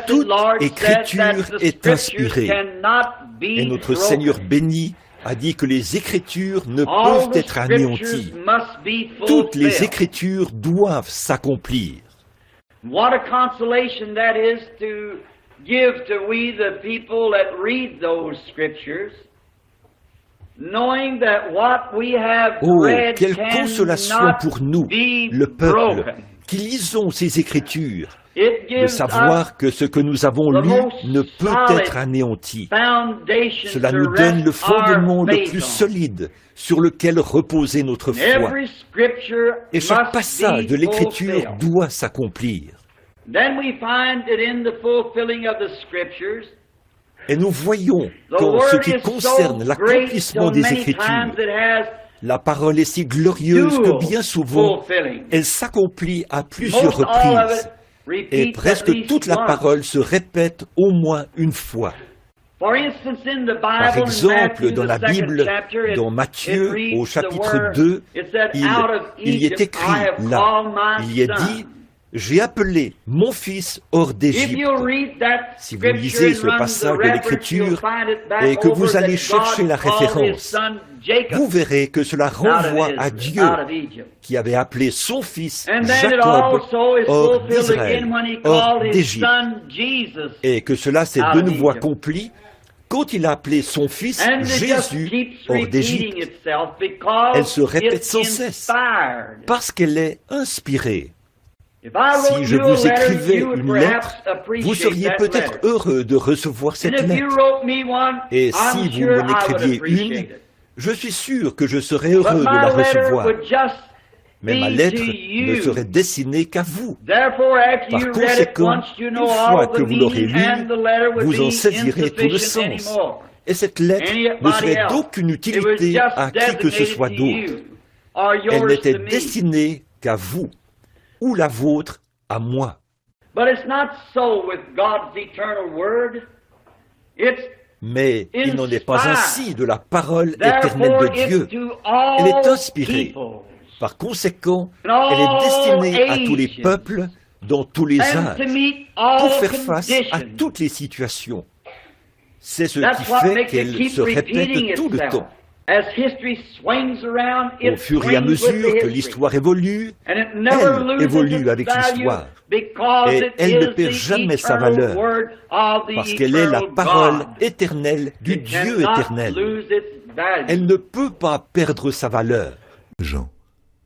Toute écriture est inspirée. Et notre Seigneur béni a dit que les Écritures ne peuvent être anéanties. Toutes les Écritures doivent s'accomplir. What a consolation that is to give to we the people that read those scriptures, knowing that what we have read quelle cannot consolation pour nous, le be peuple, broken. qui lisons ces Écritures, It de gives savoir que ce que nous avons lu ne peut être anéanti. foundation Cela to nous donne le rest fondement our le faith plus on. solide sur lequel reposer notre foi. Every scripture Et chaque must passage be de l'Écriture fulfilled. doit s'accomplir. Then we find that in the fulfilling of the scriptures, Et nous voyons the qu'en ce word qui is so concerne great l'accomplissement so des many Écritures, times it has la parole est si glorieuse que bien souvent, fulfilling. elle s'accomplit à plusieurs Most all of reprises. it Et repeats at presque least toute la once. parole se répète au moins une fois. For instance, in the Par Bible, in exemple, Matthew, dans la the second Bible, chapter, dans it Matthieu, reads au the chapitre word. 2, It said, out of il y est Egypt écrit, I have là, called my il y est son. dit, j'ai appelé mon fils hors If d'Égypte. you read that Si vous scripture lisez and ce run passage the de reference, l'Écriture you'll find it back et que vous over allez that chercher God la called his référence, son Jacob vous verrez que cela out of renvoie à Israel, Dieu out of Egypt. qui avait appelé son fils And then it Jacob also is hors fulfilled d'Israël, again when he hors called his d'Égypte. son Jesus. Et que cela s'est out de of nouveau Egypt. accompli quand il a appelé son fils And it just Jésus keeps hors repeating d'Égypte, itself because elle se répète it's sans cesse. inspired. parce qu'elle est inspirée. If I wrote Si je you a vous letter, écrivais you would une perhaps lettre, vous appreciate seriez that peut-être letter. heureux de recevoir cette And if you lettre. wrote me one, Et I'm si vous sure m'en I would écriviez appreciate une, it. je suis sûr que je serais But heureux de la my letter recevoir. would just Mais ma be lettre to ne you. serait destinée qu'à vous. Therefore, after Par you read it conséquent, once, you know une fois all que the vous l'aurez meaning, lu, and the letter would vous en be saisirez tout le insufficient sens. anymore. Et cette lettre ne Anybody serait else. d'aucune It was utilité just à qui que ce designated soit to d'autre. you, or Elle yours n'était to me. destinée qu'à vous, ou la vôtre à moi. But it's not so with God's eternal word. It's Mais il n'en est pas inspired. ainsi de la parole éternelle Therefore, de Dieu. it's to all Elle est inspirée. people, Par conséquent, in elle est all destinée à tous les ages, peuples, dans tous les and âges, to meet all pour faire face à conditions. toutes les situations. C'est ce That's qui what fait makes it qu'elle keep se repeating répète tout le itself. temps. As history swings around, Au it fur et à swings with mesure the que history. l'histoire évolue, And it never elle loses évolue its avec value l'histoire. because Et it elle ne is perd the jamais sa eternal valeur, word of the parce qu'elle est la eternal parole God. éternelle du It Dieu cannot éternel. lose its value. Elle ne peut pas perdre sa valeur. Jean,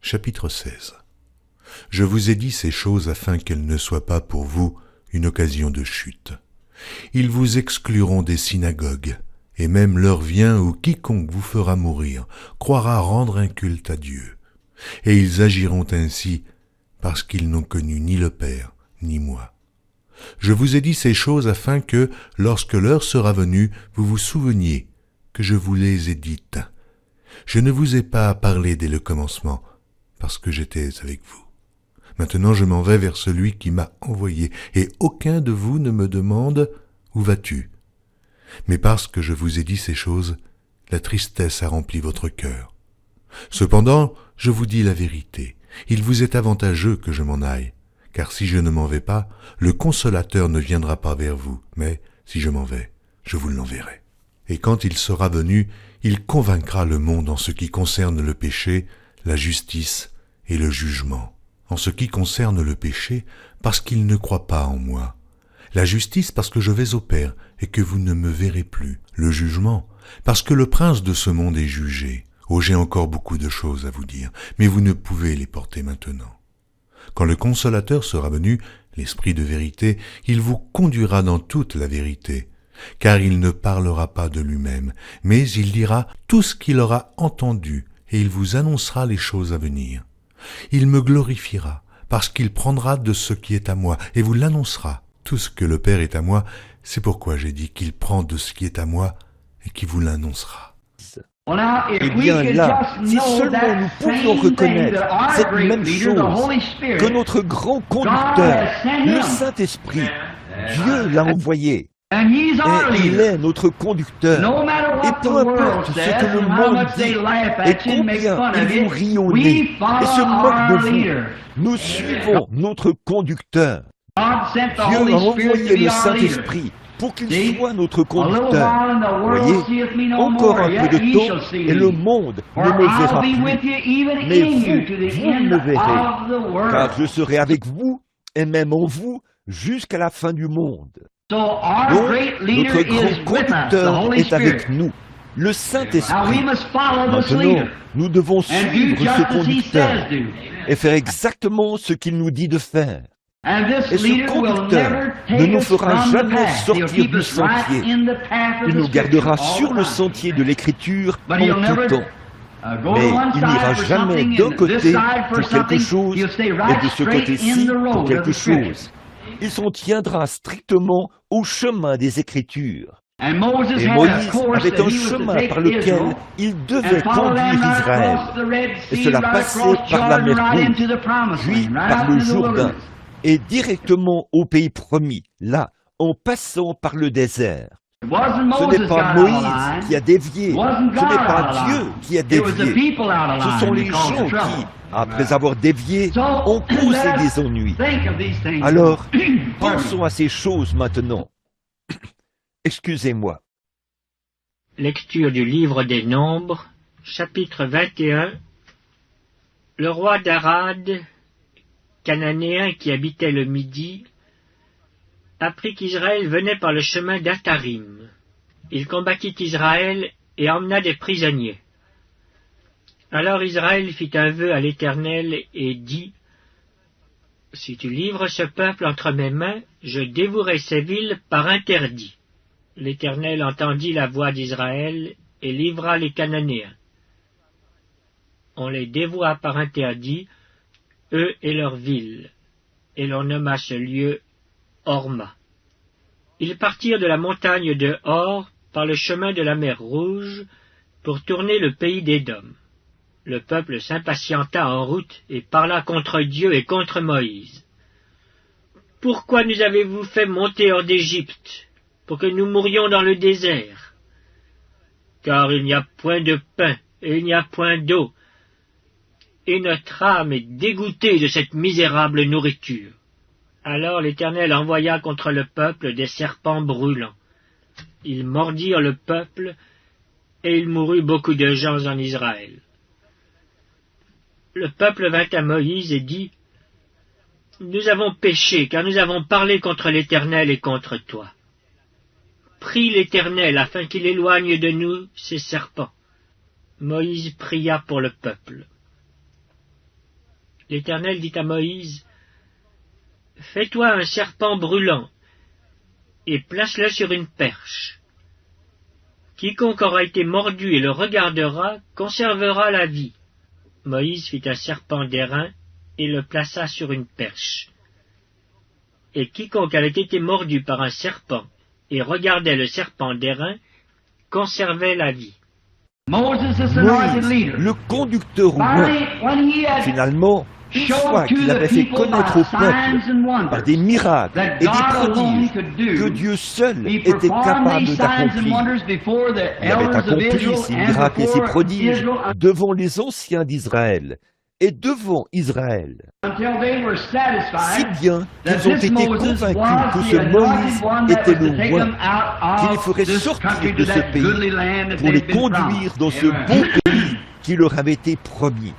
chapitre 16. Je vous ai dit ces choses afin qu'elles ne soient pas pour vous une occasion de chute. Ils vous excluront des synagogues, et même l'heure vient où quiconque vous fera mourir croira rendre un culte à Dieu. Et ils agiront ainsi parce qu'ils n'ont connu ni le Père, ni moi. Je vous ai dit ces choses afin que, lorsque l'heure sera venue, vous vous souveniez que je vous les ai dites. Je ne vous ai pas parlé dès le commencement, parce que j'étais avec vous. Maintenant je m'en vais vers celui qui m'a envoyé, et aucun de vous ne me demande « Où vas-tu » Mais parce que je vous ai dit ces choses, la tristesse a rempli votre cœur. Cependant, je vous dis la vérité, il vous est avantageux que je m'en aille, car si je ne m'en vais pas, le Consolateur ne viendra pas vers vous, mais si je m'en vais, je vous l'enverrai. Et quand il sera venu, il convaincra le monde en ce qui concerne le péché, la justice et le jugement. En ce qui concerne le péché, parce qu'il ne croit pas en moi. La justice, parce que je vais au Père et que vous ne me verrez plus. Le jugement, parce que le prince de ce monde est jugé. Oh, j'ai encore beaucoup de choses à vous dire, mais vous ne pouvez les porter maintenant. Quand le Consolateur sera venu, l'Esprit de vérité, il vous conduira dans toute la vérité, car il ne parlera pas de lui-même, mais il dira tout ce qu'il aura entendu, et il vous annoncera les choses à venir. Il me glorifiera, parce qu'il prendra de ce qui est à moi, et vous l'annoncera. Tout ce que le Père est à moi, c'est pourquoi j'ai dit qu'il prend de ce qui est à moi, et qu'il vous l'annoncera. Eh bien là, si seulement nous pouvions reconnaître cette même chose, que notre grand conducteur, le Saint-Esprit, Dieu l'a envoyé, et il est notre conducteur. Et peu importe ce que le monde dit, et combien ils vous rient au nez, et se moquent de vous, nous suivons notre conducteur. Dieu a envoyé le Saint-Esprit pour qu'il soit notre conducteur. Voyez, encore un peu de temps et le monde ne me verra plus. Mais vous me verrez, car je serai avec vous et même en vous jusqu'à la fin du monde. Donc, notre grand conducteur est avec nous, le Saint-Esprit. Maintenant, nous devons suivre ce conducteur et faire exactement ce qu'il nous dit de faire. Et ce conducteur ne nous fera jamais sortir du sentier. Il nous gardera sur le sentier de l'Écriture en tout temps. Mais il n'ira jamais d'un côté pour quelque chose et de ce côté-ci pour quelque chose. Il s'en tiendra strictement au chemin des Écritures. Et Moïse avait un chemin par lequel il devait conduire Israël. Et cela passait par la mer Rouge, puis par le Jourdain, et directement au pays promis, là, en passant par le désert. Ce n'est pas Moïse qui a dévié, ce n'est pas Dieu qui a dévié, ce sont les gens qui, après avoir dévié, ont causé des ennuis. Alors, pensons à ces choses maintenant. Excusez-moi. Lecture du livre des Nombres, chapitre 21. Le roi d'Arad, cananéen qui habitait le Midi, apprit qu'Israël venait par le chemin d'Atarim. Il combattit Israël et emmena des prisonniers. Alors Israël fit un vœu à l'Éternel et dit, « Si tu livres ce peuple entre mes mains, je dévouerai ces villes par interdit. » L'Éternel entendit la voix d'Israël et livra les Cananéens. On les dévoua par interdit, eux et leurs villes, et l'on nomma ce lieu Horma. Ils partirent de la montagne de Hor par le chemin de la mer Rouge pour tourner le pays d'Édom. Le peuple s'impatienta en route et parla contre Dieu et contre Moïse. « Pourquoi nous avez-vous fait monter hors d'Égypte, pour que nous mourions dans le désert? Car il n'y a point de pain et il n'y a point d'eau, et notre âme est dégoûtée de cette misérable nourriture. » Alors l'Éternel envoya contre le peuple des serpents brûlants. Ils mordirent le peuple, et il mourut beaucoup de gens en Israël. Le peuple vint à Moïse et dit, « Nous avons péché, car nous avons parlé contre l'Éternel et contre toi. Prie l'Éternel afin qu'il éloigne de nous ces serpents. » Moïse pria pour le peuple. L'Éternel dit à Moïse, « Fais-toi un serpent brûlant, et place-le sur une perche. Quiconque aura été mordu et le regardera, conservera la vie. » Moïse fit un serpent d'airain et le plaça sur une perche. Et quiconque avait été mordu par un serpent et regardait le serpent d'airain, conservait la vie. Moïse, le conducteur roi, finalement, une fois qu'il avait fait connaître au peuple par des miracles et des prodiges que Dieu seul était capable d'accomplir, il avait accompli ces miracles et ces prodiges devant les anciens d'Israël et devant Israël, si bien qu'ils ont été convaincus que ce Moïse était le roi, qu'il les ferait sortir de ce pays pour les conduire dans ce bon pays qui leur avait été promis.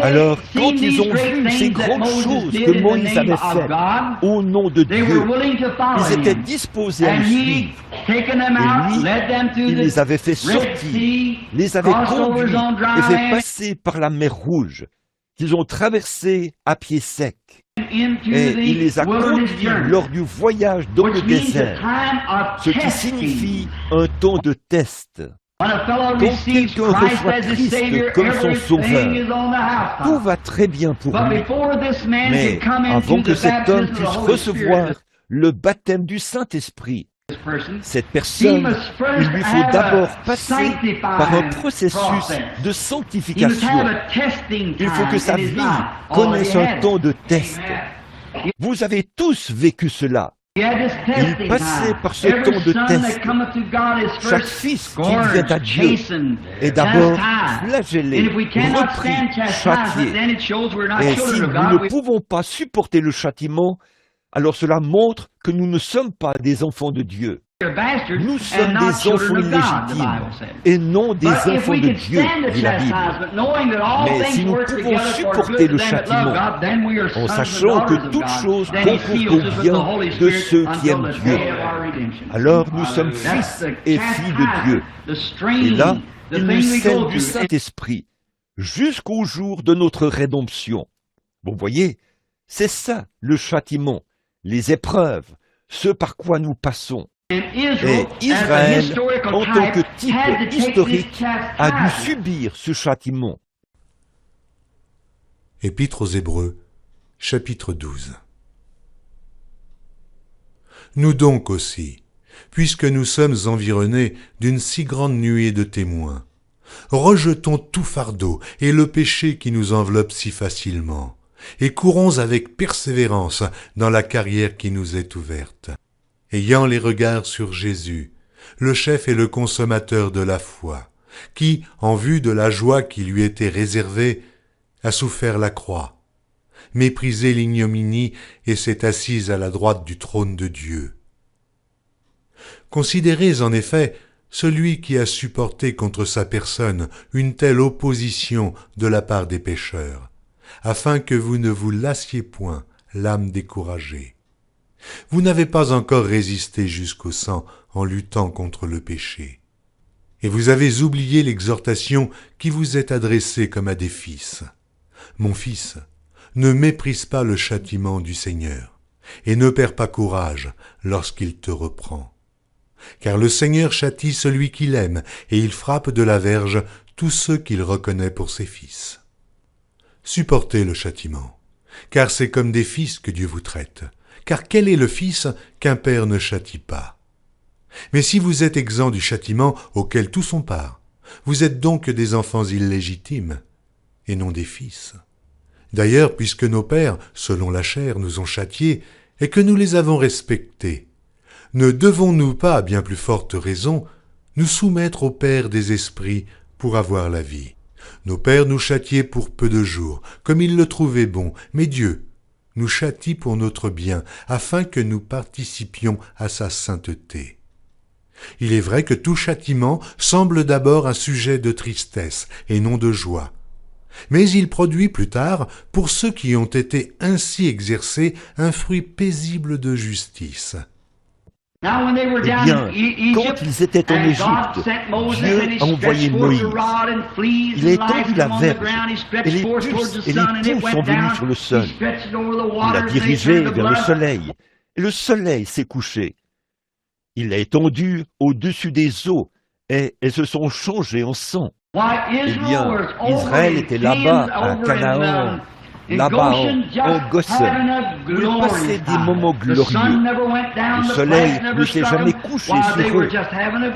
Alors, quand ils ont vu ces grandes choses que Moïse avait faites au nom de Dieu, ils étaient disposés à le suivre. Et lui, il les avait fait sortir, les avait conduits et fait passer par la mer Rouge, qu'ils ont traversé à pied sec. Et il les a conduits lors du voyage dans le désert, ce qui signifie un temps de test. Quand quelqu'un reçoit Christ comme son sauveur, tout va très bien pour lui. Mais avant que cet homme puisse recevoir le baptême du Saint-Esprit, cette personne, il lui faut d'abord passer par un processus de sanctification. Il faut que sa vie connaisse un temps de test. Vous avez tous vécu cela. Il passait par ce temps de test. Chaque fils qui vient à Dieu est d'abord flagellé, repris, châtié. Et si nous ne pouvons pas supporter le châtiment, alors cela montre que nous ne sommes pas des enfants de Dieu. Nous sommes des enfants illégitimes et non des enfants de Dieu, dit la Bible. Mais si nous pouvons supporter le châtiment en sachant que toutes choses concourent au bien de ceux qui aiment Dieu, alors nous sommes fils et filles de Dieu. Et là, il nous scelle du Saint-Esprit jusqu'au jour de notre rédemption. Vous voyez, c'est ça le châtiment, les épreuves, ce par quoi nous passons. Et Israël, en tant que type historique, a dû subir ce châtiment. Épître aux Hébreux, chapitre 12. Nous donc aussi, puisque nous sommes environnés d'une si grande nuée de témoins, rejetons tout fardeau et le péché qui nous enveloppe si facilement, et courons avec persévérance dans la carrière qui nous est ouverte, ayant les regards sur Jésus, le chef et le consommateur de la foi, qui, en vue de la joie qui lui était réservée, a souffert la croix, méprisé l'ignominie et s'est assis à la droite du trône de Dieu. Considérez en effet celui qui a supporté contre sa personne une telle opposition de la part des pécheurs, afin que vous ne vous lassiez point l'âme découragée. Vous n'avez pas encore résisté jusqu'au sang en luttant contre le péché. Et vous avez oublié l'exhortation qui vous est adressée comme à des fils. Mon fils, ne méprise pas le châtiment du Seigneur, et ne perds pas courage lorsqu'il te reprend. Car le Seigneur châtie celui qu'il aime, et il frappe de la verge tous ceux qu'il reconnaît pour ses fils. Supportez le châtiment, car c'est comme des fils que Dieu vous traite. Car quel est le fils qu'un père ne châtie pas? Mais si vous êtes exempts du châtiment auquel tous ont part, vous êtes donc des enfants illégitimes, et non des fils. D'ailleurs, puisque nos pères, selon la chair, nous ont châtiés, et que nous les avons respectés, ne devons-nous pas, à bien plus forte raison, nous soumettre au Père des esprits pour avoir la vie? Nos pères nous châtiaient pour peu de jours, comme ils le trouvaient bon, mais Dieu nous châtie pour notre bien, afin que nous participions à sa sainteté. Il est vrai que tout châtiment semble d'abord un sujet de tristesse et non de joie, mais il produit plus tard, pour ceux qui ont été ainsi exercés, un fruit paisible de justice. Eh bien, quand ils étaient en Égypte, Dieu a envoyé Moïse. Il a étendu la verge, et les puces et les poux sont venus sur le sol. Il l'a dirigé vers le soleil, et le soleil s'est couché. Il l'a étendu au-dessus des eaux, et elles se sont changées en sang. Eh bien, Israël était là-bas, à Canaan, là-bas en Goshen, où il passait des moments glorieux. Le soleil ne s'est jamais couché sur eux.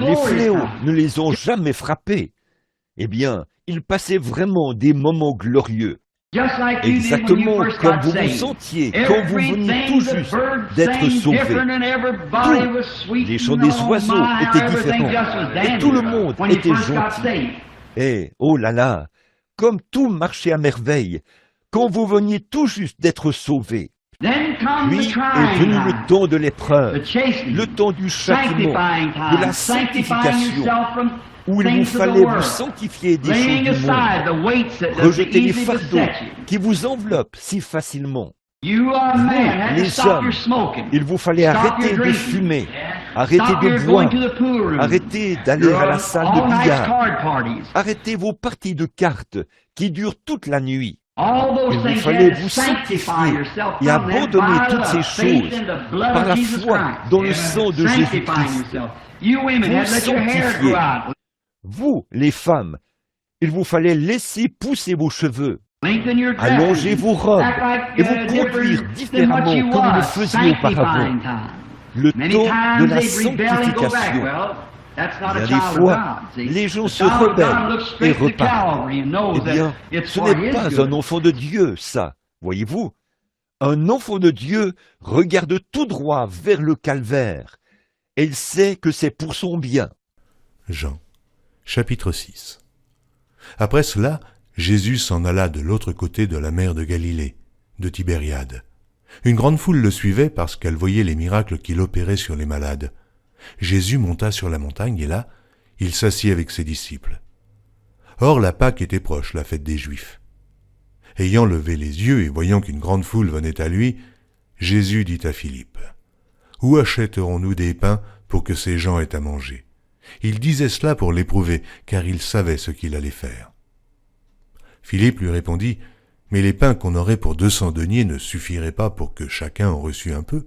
Les fléaux ne les ont jamais frappés. Eh bien, ils passaient vraiment des moments glorieux. Exactement comme vous vous sentiez quand vous veniez tout juste d'être sauvés. Tous les chants des oiseaux étaient différents et tout le monde était gentil. Et, oh là là, comme tout marchait à merveille, quand vous veniez tout juste d'être sauvés. Puis est venu le temps de l'épreuve, le temps du châtiment, de la sanctification, où il vous fallait vous sanctifier des choses du monde, rejeter les fardeaux qui vous enveloppent si facilement. Vous, les hommes, il vous fallait arrêter de fumer, arrêter de boire, arrêter d'aller à la salle de billard, arrêter vos parties de cartes qui durent toute la nuit. Il vous fallait vous sanctifier et abandonner toutes ces choses par la foi dans le sang de Jésus-Christ. Vous sanctifier. Vous, les femmes, il vous fallait laisser pousser vos cheveux, allonger vos robes et vous conduire différemment comme vous le faisiez auparavant. Le temps de la sanctification. Bien des fois, les gens se rebellent et repartent. Eh bien, ce n'est pas un enfant de Dieu, ça, voyez-vous. Un enfant de Dieu regarde tout droit vers le calvaire, et il sait que c'est pour son bien. Jean, chapitre 6. Après cela, Jésus s'en alla de l'autre côté de la mer de Galilée, de Tibériade, Une grande foule le suivait parce qu'elle voyait les miracles qu'il opérait sur les malades. Jésus monta sur la montagne et là, il s'assit avec ses disciples. Or la Pâque était proche, la fête des Juifs. Ayant levé les yeux et voyant qu'une grande foule venait à lui, Jésus dit à Philippe, « Où achèterons-nous des pains pour que ces gens aient à manger ?» Il disait cela pour l'éprouver, car il savait ce qu'il allait faire. Philippe lui répondit, « Mais les pains qu'on aurait pour 200 deniers ne suffiraient pas pour que chacun en reçût un peu. »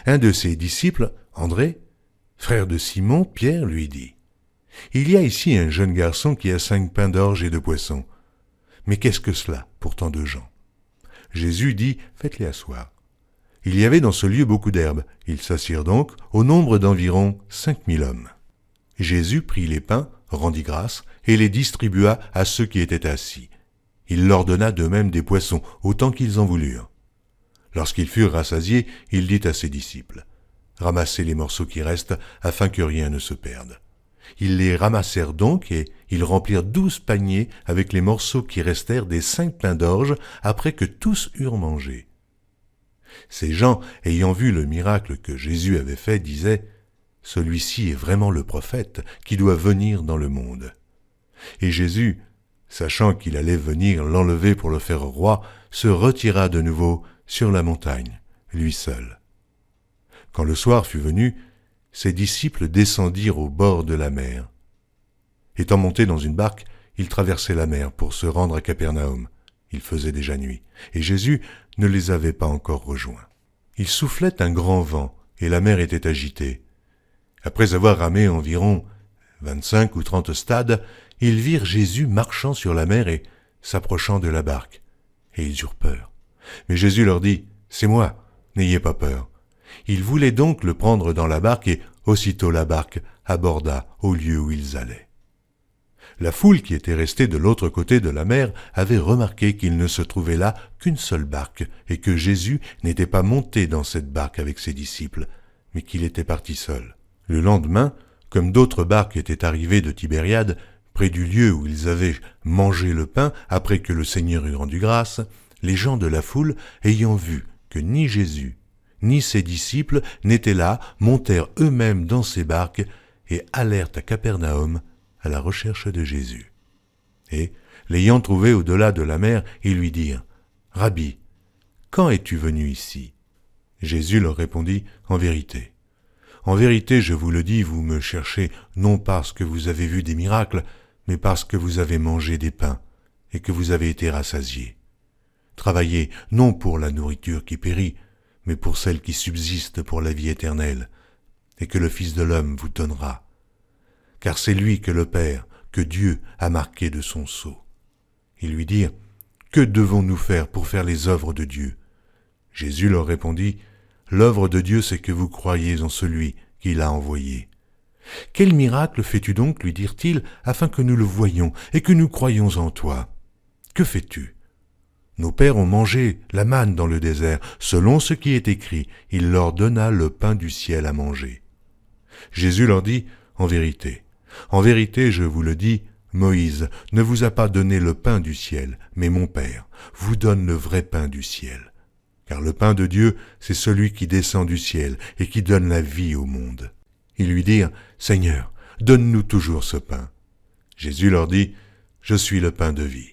Un de ses disciples, André, frère de Simon, Pierre, lui dit, « Il y a ici un jeune garçon qui a 5 pains d'orge et 2 poissons. Mais qu'est-ce que cela pour tant de gens ?» Jésus dit, « Faites-les asseoir. » Il y avait dans ce lieu beaucoup d'herbes. Ils s'assirent donc au nombre d'environ 5000 hommes. Jésus prit les pains, rendit grâce, et les distribua à ceux qui étaient assis. Il leur donna de même des poissons, autant qu'ils en voulurent. Lorsqu'ils furent rassasiés, il dit à ses disciples, « Ramassez les morceaux qui restent, afin que rien ne se perde. » Ils les ramassèrent donc, et ils remplirent 12 paniers avec les morceaux qui restèrent des 5 pains d'orge, après que tous eurent mangé. Ces gens, ayant vu le miracle que Jésus avait fait, disaient, « Celui-ci est vraiment le prophète qui doit venir dans le monde. » Et Jésus, sachant qu'il allait venir l'enlever pour le faire roi, se retira de nouveau sur la montagne, lui seul. Quand le soir fut venu, ses disciples descendirent au bord de la mer. Étant montés dans une barque, ils traversaient la mer pour se rendre à Capernaum. Il faisait déjà nuit, et Jésus ne les avait pas encore rejoints. Il soufflait un grand vent, et la mer était agitée. Après avoir ramé environ 25 ou 30 stades, ils virent Jésus marchant sur la mer et s'approchant de la barque, et ils eurent peur. Mais Jésus leur dit, « C'est moi, n'ayez pas peur. » Ils voulaient donc le prendre dans la barque, et aussitôt la barque aborda au lieu où ils allaient. La foule qui était restée de l'autre côté de la mer avait remarqué qu'il ne se trouvait là qu'une seule barque, et que Jésus n'était pas monté dans cette barque avec ses disciples, mais qu'il était parti seul. Le lendemain, comme d'autres barques étaient arrivées de Tibériade, près du lieu où ils avaient mangé le pain après que le Seigneur eut rendu grâce, les gens de la foule, ayant vu que ni Jésus, ni ses disciples n'étaient là, montèrent eux-mêmes dans ces barques et allèrent à Capernaum à la recherche de Jésus. Et, l'ayant trouvé au-delà de la mer, ils lui dirent, « Rabbi, quand es-tu venu ici ?» Jésus leur répondit, « En vérité, je vous le dis, vous me cherchez non parce que vous avez vu des miracles, mais parce que vous avez mangé des pains et que vous avez été rassasiés. Travaillez non pour la nourriture qui périt, mais pour celle qui subsiste pour la vie éternelle, et que le Fils de l'homme vous donnera. Car c'est lui que le Père, que Dieu a marqué de son sceau. » Ils lui dirent, « Que devons-nous faire pour faire les œuvres de Dieu ?» Jésus leur répondit, « L'œuvre de Dieu, c'est que vous croyez en celui qui l'a envoyé. » « Quel miracle fais-tu donc, lui dirent-ils, afin que nous le voyions et que nous croyions en toi? Que fais-tu? Nos pères ont mangé la manne dans le désert, selon ce qui est écrit, il leur donna le pain du ciel à manger. » Jésus leur dit, « En vérité, je vous le dis, Moïse ne vous a pas donné le pain du ciel, mais mon Père vous donne le vrai pain du ciel. Car le pain de Dieu, c'est celui qui descend du ciel et qui donne la vie au monde. » Ils lui dirent, « Seigneur, donne-nous toujours ce pain. » Jésus leur dit, « Je suis le pain de vie.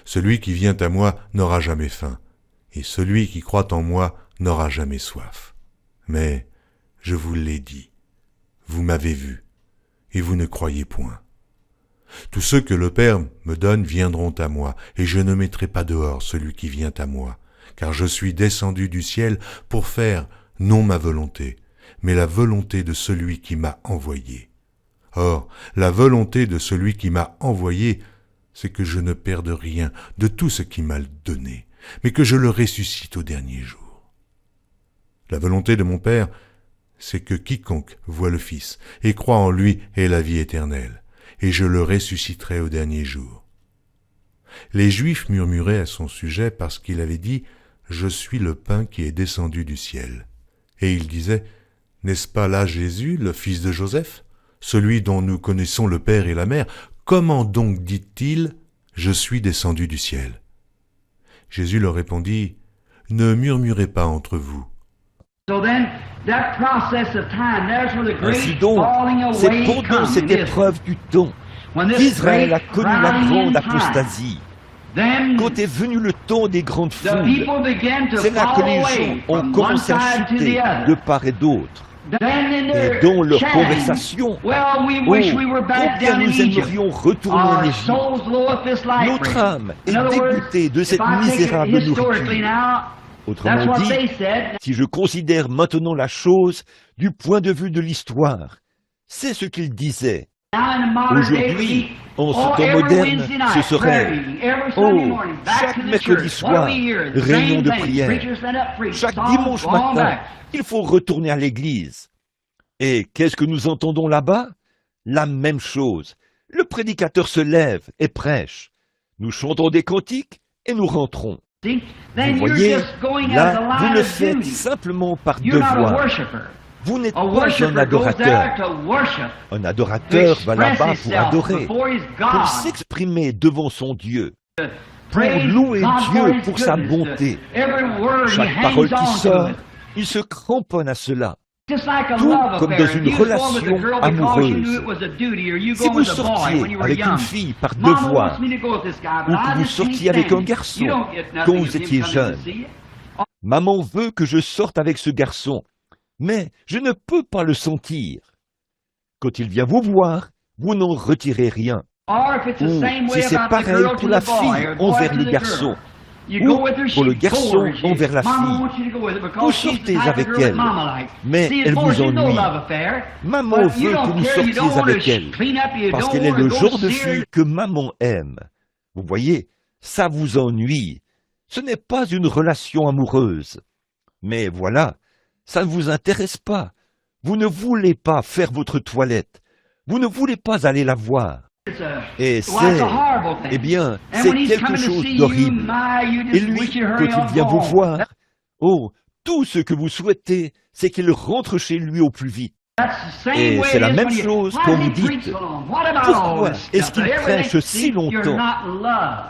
Celui qui vient à moi n'aura jamais faim, et celui qui croit en moi n'aura jamais soif. Mais, je vous l'ai dit, vous m'avez vu, et vous ne croyez point. Tous ceux que le Père me donne viendront à moi, et je ne mettrai pas dehors celui qui vient à moi, car je suis descendu du ciel pour faire non ma volonté, mais la volonté de celui qui m'a envoyé. Or, la volonté de celui qui m'a envoyé, c'est que je ne perde rien de tout ce qu'il m'a donné, mais que je le ressuscite au dernier jour. La volonté de mon Père, c'est que quiconque voit le Fils et croit en lui ait la vie éternelle, et je le ressusciterai au dernier jour. » Les Juifs murmuraient à son sujet parce qu'il avait dit « Je suis le pain qui est descendu du ciel. » Et ils disaient « N'est-ce pas là Jésus, le fils de Joseph, celui dont nous connaissons le Père et la Mère? Comment donc dit-il « Je suis descendu du ciel » ? Jésus leur répondit « ne murmurez pas entre vous. Ainsi donc, c'est pendant cette épreuve du temps qu'Israël a connu la grande apostasie. Quand est venu le temps des grandes foules, c'est là que les gens ont commencé à chuter de part et d'autre. Et dans leur conversation, combien nous aimerions retourner en Égypte. Notre âme est dégoûtée de cette misérable nourriture. Autrement dit, si je considère maintenant la chose du point de vue de l'histoire, c'est ce qu'il disait. Aujourd'hui, en ce temps moderne, ce serait chaque mercredi soir, réunion de prière. Chaque dimanche matin, il faut retourner à l'église. Et qu'est-ce que nous entendons là-bas? La même chose. Le prédicateur se lève et prêche. Nous chantons des cantiques et nous rentrons. Vous voyez, là, vous le faites simplement par devoir. Vous n'êtes pas un adorateur. Un adorateur va là-bas pour adorer, pour s'exprimer devant son Dieu, pour louer Dieu pour sa bonté. Chaque parole qui sort, il se cramponne à cela. Tout comme dans une relation amoureuse. Si vous sortiez avec une fille par devoir, ou que vous sortiez avec un garçon quand vous étiez jeune, maman veut que je sorte avec ce garçon, mais je ne peux pas le sentir. Quand il vient vous voir, vous n'en retirez rien. Ou si c'est pareil pour la fille envers le garçon, ou pour le garçon envers la fille. Vous sortez avec elle, mais elle vous ennuie. Maman veut que vous sortiez avec elle, parce qu'elle est le genre de fille que maman aime. Vous voyez, ça vous ennuie. Ce n'est pas une relation amoureuse. Mais voilà, ça ne vous intéresse pas. Vous ne voulez pas faire votre toilette. Vous ne voulez pas aller la voir. Et c'est, eh bien, c'est quelque chose d'horrible. Et lui, quand il vient vous voir, oh, tout ce que vous souhaitez, c'est qu'il rentre chez lui au plus vite. Et c'est la même chose quand vous dites, pourquoi est-ce qu'il prêche si longtemps?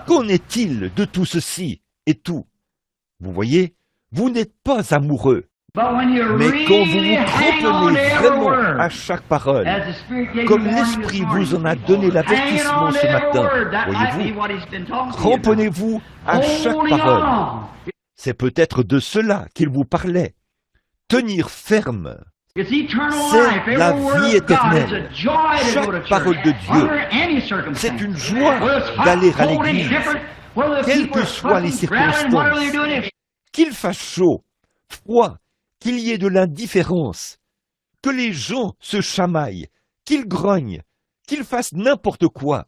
Qu'en est-il de tout ceci et tout? Vous voyez, vous n'êtes pas amoureux. Mais quand vous vous cramponnez vraiment à chaque parole, comme l'Esprit vous en a donné l'avertissement ce matin, voyez-vous, cramponnez-vous à chaque parole. C'est peut-être de cela qu'il vous parlait. Tenir ferme. C'est la vie éternelle. Chaque parole de Dieu, c'est une joie d'aller à l'église, quelles que soient les circonstances. Qu'il fasse chaud, froid, qu'il y ait de l'indifférence, que les gens se chamaillent, qu'ils grognent, qu'ils fassent n'importe quoi.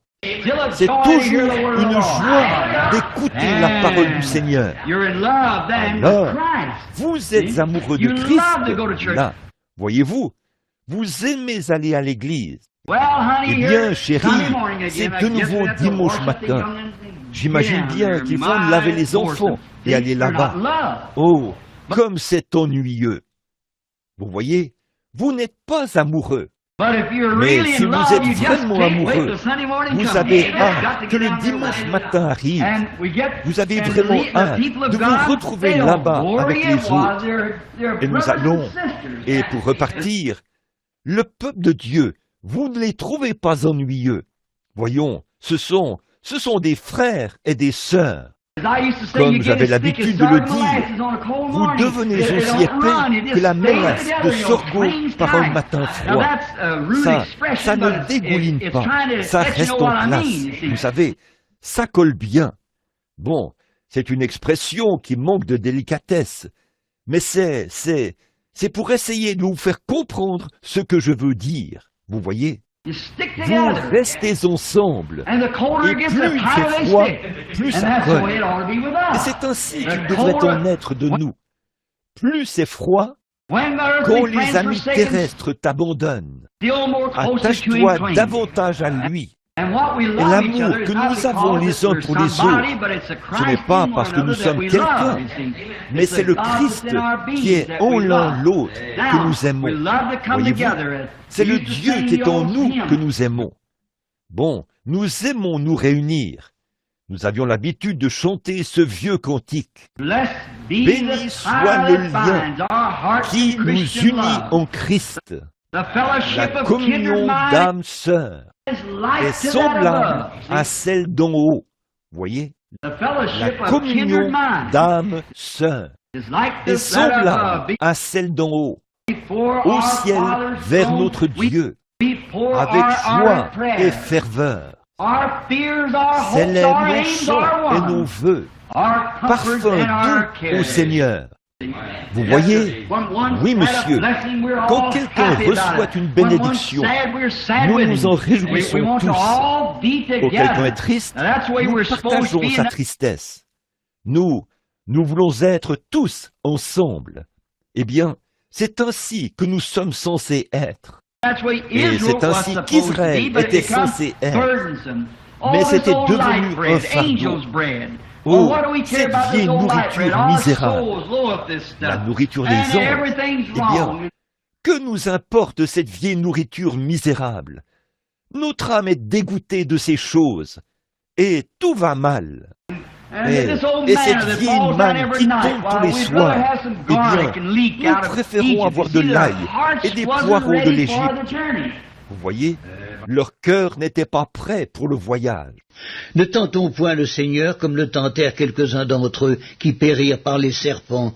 C'est toujours une joie d'écouter la parole du Seigneur. Alors, vous êtes amoureux de Christ. Là, voyez-vous, vous aimez aller à l'église. Eh bien, chérie, c'est de nouveau dimanche matin. J'imagine bien qu'ils vont laver les enfants et aller là-bas. Oh, comme c'est ennuyeux. Vous voyez, vous n'êtes pas amoureux. Mais si vous êtes vraiment amoureux, vous avez hâte que le dimanche matin arrive. Vous avez vraiment hâte de vous retrouver là-bas avec les autres. Et nous allons, et pour repartir, le peuple de Dieu, vous ne les trouvez pas ennuyeux. Voyons, ce sont des frères et des sœurs. Comme j'avais l'habitude de le dire, vous devenez aussi épais que la mélasse de sorgho par un matin froid. Ça ne dégouline pas, ça reste en place. Vous savez, ça colle bien. Bon, c'est une expression qui manque de délicatesse, mais c'est pour essayer de vous faire comprendre ce que je veux dire. Vous voyez? Vous restez ensemble, et plus il fait froid, plus ça colle. Et c'est ainsi qu'il devrait en être de nous. Plus c'est froid, quand les amis terrestres t'abandonnent, attache-toi davantage à lui. Et l'amour que nous avons les uns pour les autres, ce n'est pas parce que nous sommes quelqu'un, mais c'est le Christ qui est en l'un l'autre que nous aimons. Voyez-vous, c'est le Dieu qui est en nous que nous aimons. Bon, nous aimons nous réunir, Nous avions l'habitude de chanter ce vieux cantique. Béni soit le lien qui nous unit en Christ. La communion d'âmes sœurs est semblable à celle d'en haut. Vous voyez? La communion d'âmes sœurs est semblable à celle d'en haut, au ciel, vers notre Dieu, avec joie et ferveur. Célèbre nos chants et nos vœux, parfum doux au Seigneur. Vous voyez? Oui, monsieur. Quand quelqu'un reçoit une bénédiction, nous nous en réjouissons tous. Quand quelqu'un est triste, nous partageons sa tristesse. Nous voulons être tous ensemble. Eh bien, c'est ainsi que nous sommes censés être. Et c'est ainsi qu'Israël était censé être. Mais c'était devenu un fardeau. Oh, cette vieille nourriture misérable, la nourriture des anges, eh bien, que nous importe cette vieille nourriture misérable? Notre âme est dégoûtée de ces choses, et tout va mal. Et cette vieille manne qui tombe tous les soirs, eh bien, nous préférons avoir de l'ail et des poireaux de l'Égypte. Vous voyez, leur cœur n'était pas prêt pour le voyage. Ne tentons point le Seigneur comme le tentèrent quelques-uns d'entre eux qui périrent par les serpents.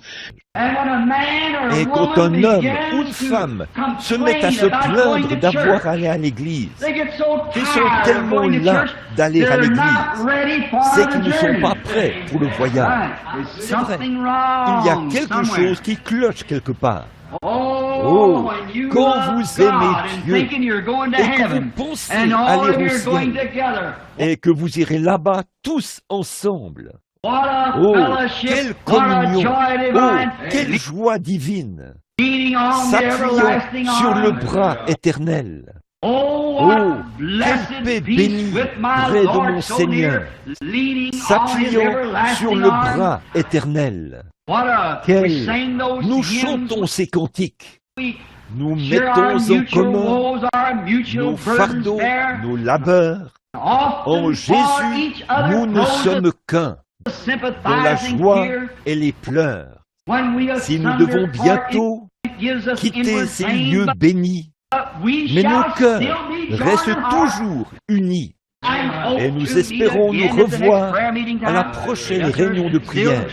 Et quand un homme ou une femme se met à se plaindre d'avoir à aller à l'église, ils sont tellement las d'aller à l'église, c'est qu'ils ne sont pas prêts pour le voyage. C'est vrai, il y a quelque chose qui cloche quelque part. Oh, quand vous aimez Dieu et que vous pensez aller au ciel et que vous irez là-bas tous ensemble. Oh, quelle communion! Oh, quelle joie divine! S'appuyant sur le bras éternel. Oh, quelle paix bénie près de mon Seigneur, s'appuyant sur le bras éternel. Nous chantons ces cantiques. Nous mettons en commun nos fardeaux, nos labeurs. En Jésus, nous ne sommes qu'un, dans la joie et les pleurs. Si nous devons bientôt quitter ces lieux bénis, mais nos cœurs restent toujours unis. Et nous espérons nous revoir à la prochaine réunion de prière.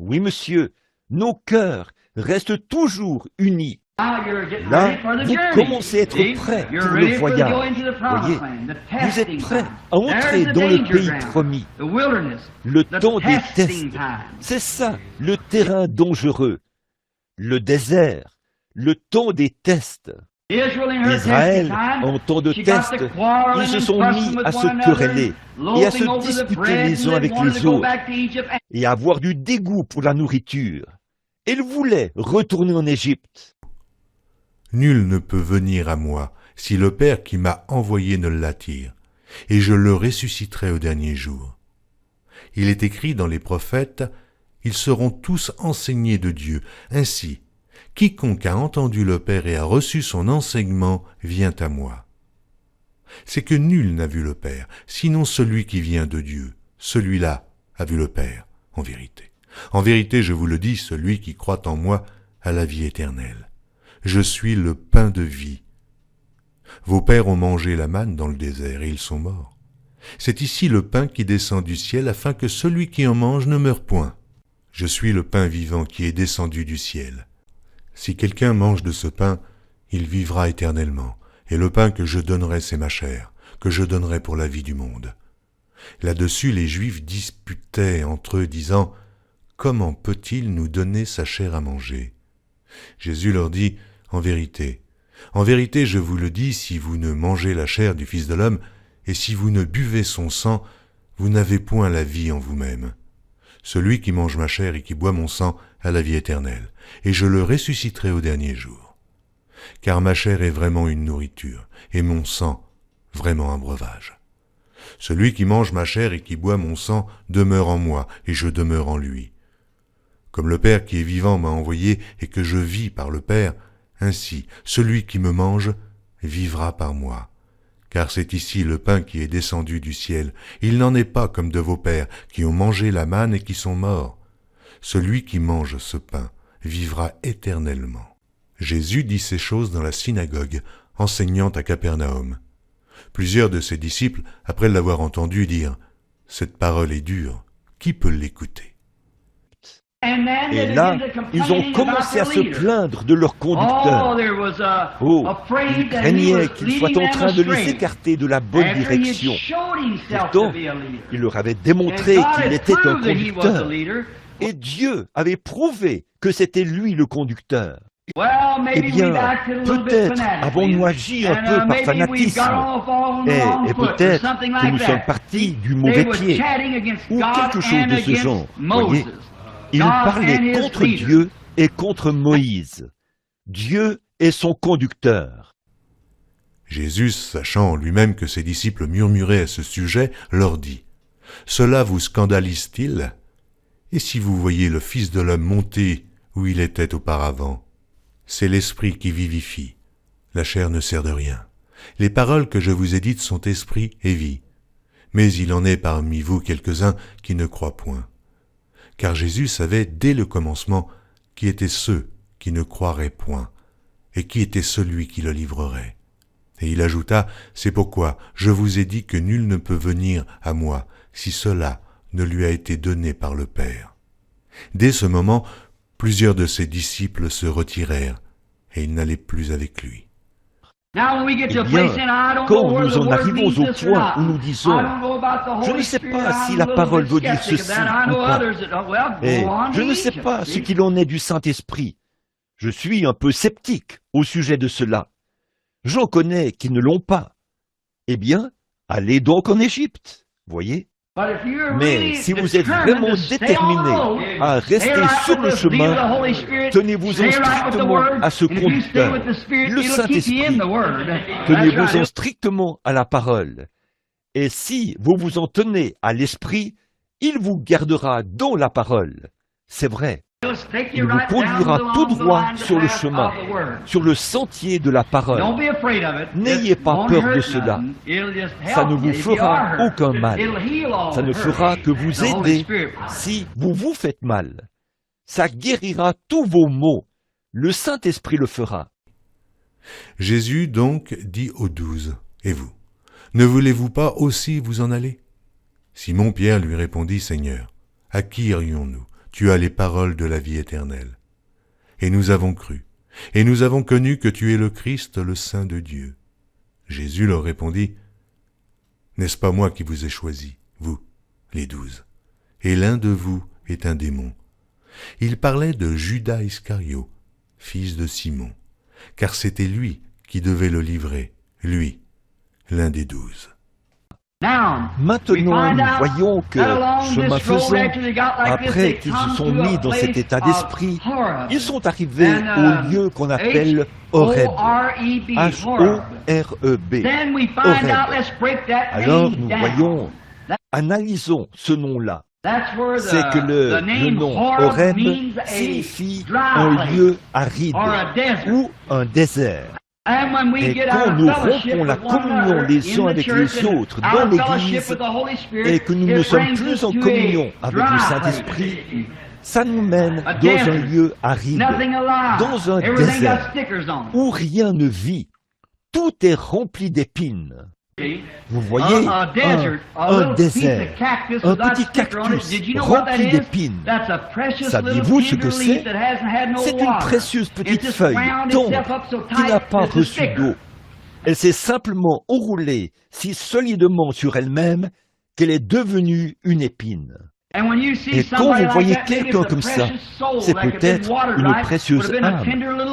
Oui, monsieur, nos cœurs restent toujours unis. Là, vous commencez à être prêts pour le voyage. Voyez, vous êtes prêts à entrer dans le pays promis. Le temps des tests, c'est ça, le terrain dangereux. Le désert, le temps des tests. Israël, en temps de test, ils se sont mis à se quereller et à se disputer les uns avec les autres et à avoir du dégoût pour la nourriture. Ils voulaient retourner en Égypte. Nul ne peut venir à moi si le Père qui m'a envoyé ne l'attire, et je le ressusciterai au dernier jour. Il est écrit dans les prophètes, ils seront tous enseignés de Dieu. Ainsi, quiconque a entendu le Père et a reçu son enseignement vient à moi. C'est que nul n'a vu le Père, sinon celui qui vient de Dieu. Celui-là a vu le Père, en vérité. En vérité, je vous le dis, celui qui croit en moi a la vie éternelle. Je suis le pain de vie. Vos pères ont mangé la manne dans le désert et ils sont morts. C'est ici le pain qui descend du ciel afin que celui qui en mange ne meure point. Je suis le pain vivant qui est descendu du ciel. Si quelqu'un mange de ce pain, il vivra éternellement, et le pain que je donnerai, c'est ma chair, que je donnerai pour la vie du monde. Là-dessus, les Juifs disputaient entre eux, disant, « Comment peut-il nous donner sa chair à manger ?» Jésus leur dit, « En vérité, je vous le dis, si vous ne mangez la chair du Fils de l'homme, et si vous ne buvez son sang, vous n'avez point la vie en vous-même. Celui qui mange ma chair et qui boit mon sang a la vie éternelle, et je le ressusciterai au dernier jour. Car ma chair est vraiment une nourriture, et mon sang vraiment un breuvage. Celui qui mange ma chair et qui boit mon sang demeure en moi, et je demeure en lui. Comme le Père qui est vivant m'a envoyé et que je vis par le Père, ainsi celui qui me mange vivra par moi. car c'est ici le pain qui est descendu du ciel. Il n'en est pas comme de vos pères, qui ont mangé la manne et qui sont morts. Celui qui mange ce pain vivra éternellement. » Jésus dit ces choses dans la synagogue, enseignant à Capernaum. Plusieurs de ses disciples, après l'avoir entendu, dirent « Cette parole est dure, qui peut l'écouter ?» Et là, ils ont commencé à se plaindre de leur conducteur. Oh, ils craignaient qu'il soit en train de les écarter de la bonne direction. Pourtant, il leur avait démontré qu'il était un conducteur. Et Dieu avait prouvé que c'était lui le conducteur. Eh bien, peut-être avons-nous agi un peu par fanatisme, et peut-être que nous sommes partis du mauvais pied, ou quelque chose de ce genre. Voyez, il parlait contre Dieu et contre Moïse. Dieu est son conducteur. Jésus, sachant en lui-même que ses disciples murmuraient à ce sujet, leur dit « Cela vous scandalise-t-il? Et si vous voyez le Fils de l'homme monter où il était auparavant? C'est l'Esprit qui vivifie. La chair ne sert de rien. Les paroles que je vous ai dites sont esprit et vie. Mais il en est parmi vous quelques-uns qui ne croient point. » Car Jésus savait dès le commencement qui étaient ceux qui ne croiraient point, et qui était celui qui le livrerait. Et il ajouta, « C'est pourquoi je vous ai dit que nul ne peut venir à moi si cela ne lui a été donné par le Père. » Dès ce moment, plusieurs de ses disciples se retirèrent, et ils n'allaient plus avec lui. Eh bien, quand nous en arrivons au point où nous disons « Je ne sais pas si la parole veut dire ceci ou pas, et je ne sais pas ce qu'il en est du Saint-Esprit. Je suis un peu sceptique au sujet de cela. J'en connais qui ne l'ont pas. Eh bien, allez donc en Égypte, voyez. Mais si vous êtes vraiment déterminé à rester sur le chemin, tenez-vous-en strictement à ce conducteur, le Saint-Esprit. Tenez-vous-en strictement à la parole. Et si vous vous en tenez à l'Esprit, il vous gardera dans la parole. C'est vrai. Il vous conduira tout droit sur le chemin, sur le sentier de la parole. N'ayez pas peur de cela. Ça ne vous fera aucun mal. Ça ne fera que vous aider si vous vous faites mal. Ça guérira tous vos maux. Le Saint-Esprit le fera. Jésus donc dit aux 12, « Et vous, ne voulez-vous pas aussi vous en aller ?» Simon-Pierre lui répondit, « Seigneur, à qui irions-nous ? Tu as les paroles de la vie éternelle. Et nous avons cru, et nous avons connu que tu es le Christ, le Saint de Dieu. » Jésus leur répondit, « N'est-ce pas moi qui vous ai choisis, vous, les 12, et l'un de vous est un démon. » Il parlait de Judas Iscario, fils de Simon, car c'était lui qui devait le livrer, lui, l'un des 12. Maintenant, nous voyons que, chemin faisant, après qu'ils se sont mis dans cet état d'esprit, ils sont arrivés au lieu qu'on appelle Horeb, H-O-R-E-B, Horeb. Alors, nous voyons, analysons ce nom-là. C'est que le nom Horeb signifie un lieu aride ou un désert. Et quand nous rompons la communion les uns avec les autres dans l'Église et que nous ne sommes plus en communion avec le Saint-Esprit, ça nous mène dans un lieu aride, dans un désert où rien ne vit. Tout est rempli d'épines. Vous voyez, un désert, un petit cactus rempli d'épines. Saviez-vous ce que c'est? C'est une précieuse petite feuille tendre qui n'a pas reçu d'eau. Elle s'est simplement enroulée si solidement sur elle-même qu'elle est devenue une épine. Et quand vous voyez quelqu'un comme ça, c'est peut-être une précieuse âme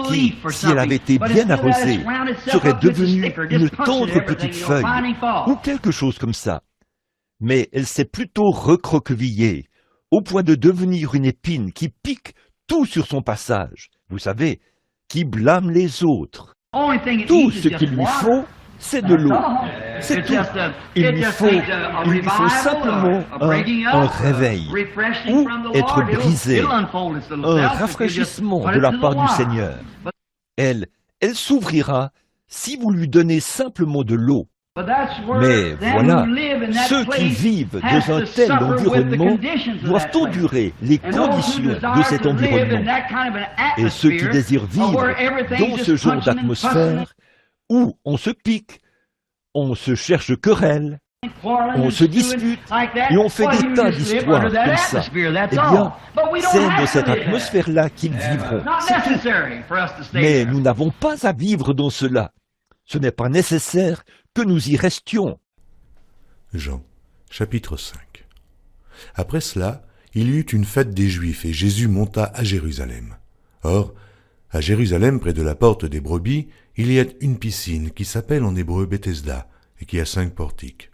qui, si elle avait été bien arrosée, serait devenue une tendre petite feuille ou quelque chose comme ça. Mais elle s'est plutôt recroquevillée au point de devenir une épine qui pique tout sur son passage, vous savez, qui blâme les autres. Tout ce qu'il lui faut, c'est de l'eau. C'est tout. Il lui faut simplement un réveil ou être brisé, un rafraîchissement de la part du Seigneur. Elle s'ouvrira si vous lui donnez simplement de l'eau. Mais voilà, ceux qui vivent dans un tel environnement doivent endurer les conditions de cet environnement. Et ceux qui désirent vivre dans ce genre d'atmosphère, où on se pique, on se cherche querelle, on se dispute et on fait des tas d'histoires comme ça, eh bien, c'est dans cette atmosphère-là qu'ils vivront. C'est tout. Mais nous n'avons pas à vivre dans cela. Ce n'est pas nécessaire que nous y restions. Jean, chapitre 5. Après cela, il y eut une fête des Juifs et Jésus monta à Jérusalem. Or, à Jérusalem, près de la porte des brebis, il y a une piscine qui s'appelle en hébreu Bethesda et qui a 5 portiques.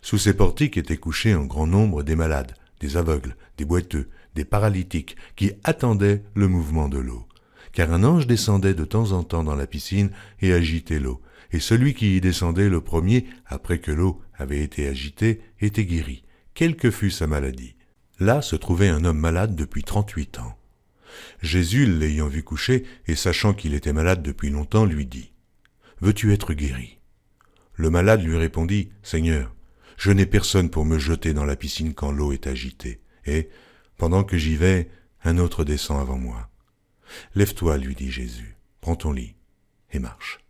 Sous ces portiques étaient couchés en grand nombre des malades, des aveugles, des boiteux, des paralytiques qui attendaient le mouvement de l'eau. Car un ange descendait de temps en temps dans la piscine et agitait l'eau. Et celui qui y descendait le premier, après que l'eau avait été agitée, était guéri, quelle que fût sa maladie. Là se trouvait un homme malade depuis 38 ans. Jésus, l'ayant vu coucher, et sachant qu'il était malade depuis longtemps, lui dit « Veux-tu être guéri ?» Le malade lui répondit « Seigneur, je n'ai personne pour me jeter dans la piscine quand l'eau est agitée, et, pendant que j'y vais, un autre descend avant moi. » « Lève-toi, lui dit Jésus, prends ton lit et marche. »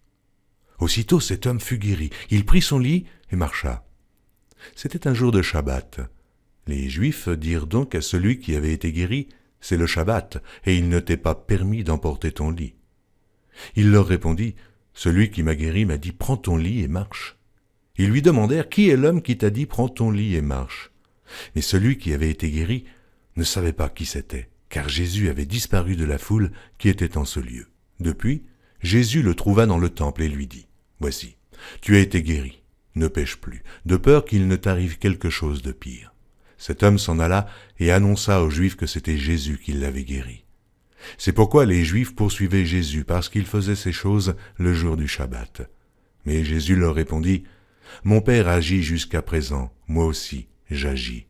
Aussitôt cet homme fut guéri, il prit son lit et marcha. C'était un jour de Shabbat. Les Juifs dirent donc à celui qui avait été guéri, « C'est le Shabbat, et il ne t'est pas permis d'emporter ton lit. » Il leur répondit, « Celui qui m'a guéri m'a dit, prends ton lit et marche. » Ils lui demandèrent, « Qui est l'homme qui t'a dit, prends ton lit et marche ?» Mais celui qui avait été guéri ne savait pas qui c'était, car Jésus avait disparu de la foule qui était en ce lieu. Depuis, Jésus le trouva dans le temple et lui dit, « Voici, tu as été guéri, ne pêche plus, de peur qu'il ne t'arrive quelque chose de pire. » Cet homme s'en alla et annonça aux Juifs que c'était Jésus qui l'avait guéri. C'est pourquoi les Juifs poursuivaient Jésus, parce qu'il faisait ces choses le jour du Shabbat. Mais Jésus leur répondit, « Mon Père agit jusqu'à présent, moi aussi j'agis. »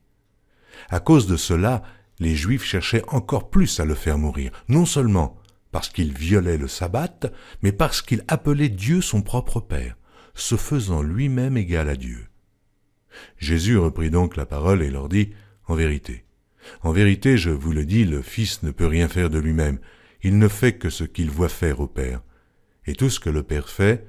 À cause de cela, les Juifs cherchaient encore plus à le faire mourir, non seulement parce qu'il violait le sabbat, mais parce qu'il appelait Dieu son propre Père, se faisant lui-même égal à Dieu. Jésus reprit donc la parole et leur dit, « En vérité, je vous le dis, le Fils ne peut rien faire de lui-même, il ne fait que ce qu'il voit faire au Père. Et tout ce que le Père fait,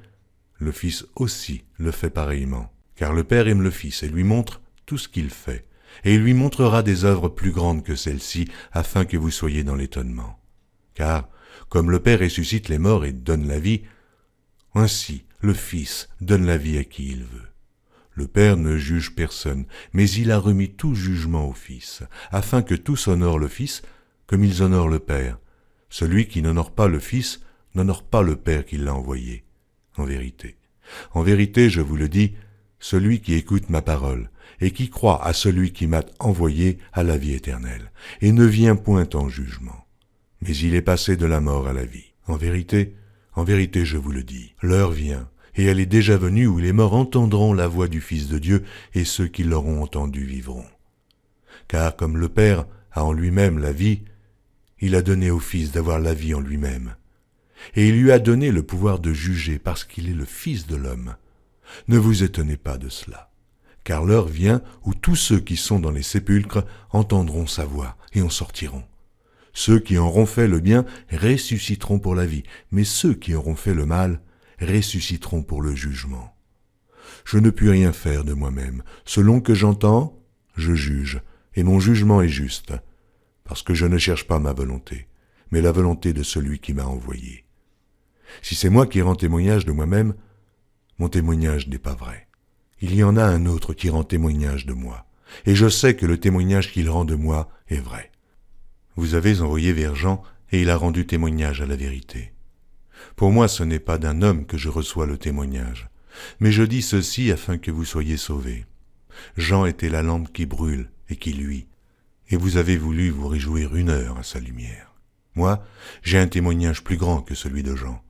le Fils aussi le fait pareillement. Car le Père aime le Fils et lui montre tout ce qu'il fait. Et il lui montrera des œuvres plus grandes que celles-ci, afin que vous soyez dans l'étonnement. Car, comme le Père ressuscite les morts et donne la vie, ainsi le Fils donne la vie à qui il veut. Le Père ne juge personne, mais il a remis tout jugement au Fils, afin que tous honorent le Fils comme ils honorent le Père. Celui qui n'honore pas le Fils n'honore pas le Père qui l'a envoyé. En vérité, je vous le dis, celui qui écoute ma parole et qui croit à celui qui m'a envoyé a la vie éternelle, et ne vient point en jugement, mais il est passé de la mort à la vie. En vérité, je vous le dis, l'heure vient, et elle est déjà venue où les morts entendront la voix du Fils de Dieu, et ceux qui l'auront entendu vivront. Car comme le Père a en lui-même la vie, il a donné au Fils d'avoir la vie en lui-même, et il lui a donné le pouvoir de juger parce qu'il est le Fils de l'homme. Ne vous étonnez pas de cela, car l'heure vient où tous ceux qui sont dans les sépulcres entendront sa voix et en sortiront. Ceux qui auront fait le bien ressusciteront pour la vie, mais ceux qui auront fait le mal ressusciteront pour le jugement. Je ne puis rien faire de moi-même. Selon que j'entends, je juge, et mon jugement est juste, parce que je ne cherche pas ma volonté, mais la volonté de celui qui m'a envoyé. Si c'est moi qui rends témoignage de moi-même, mon témoignage n'est pas vrai. Il y en a un autre qui rend témoignage de moi, et je sais que le témoignage qu'il rend de moi est vrai. Vous avez envoyé vers Jean, et il a rendu témoignage à la vérité. Pour moi, ce n'est pas d'un homme que je reçois le témoignage, mais je dis ceci afin que vous soyez sauvés. Jean était la lampe qui brûle et qui luit, et vous avez voulu vous réjouir 1 heure à sa lumière. Moi, j'ai un témoignage plus grand que celui de Jean,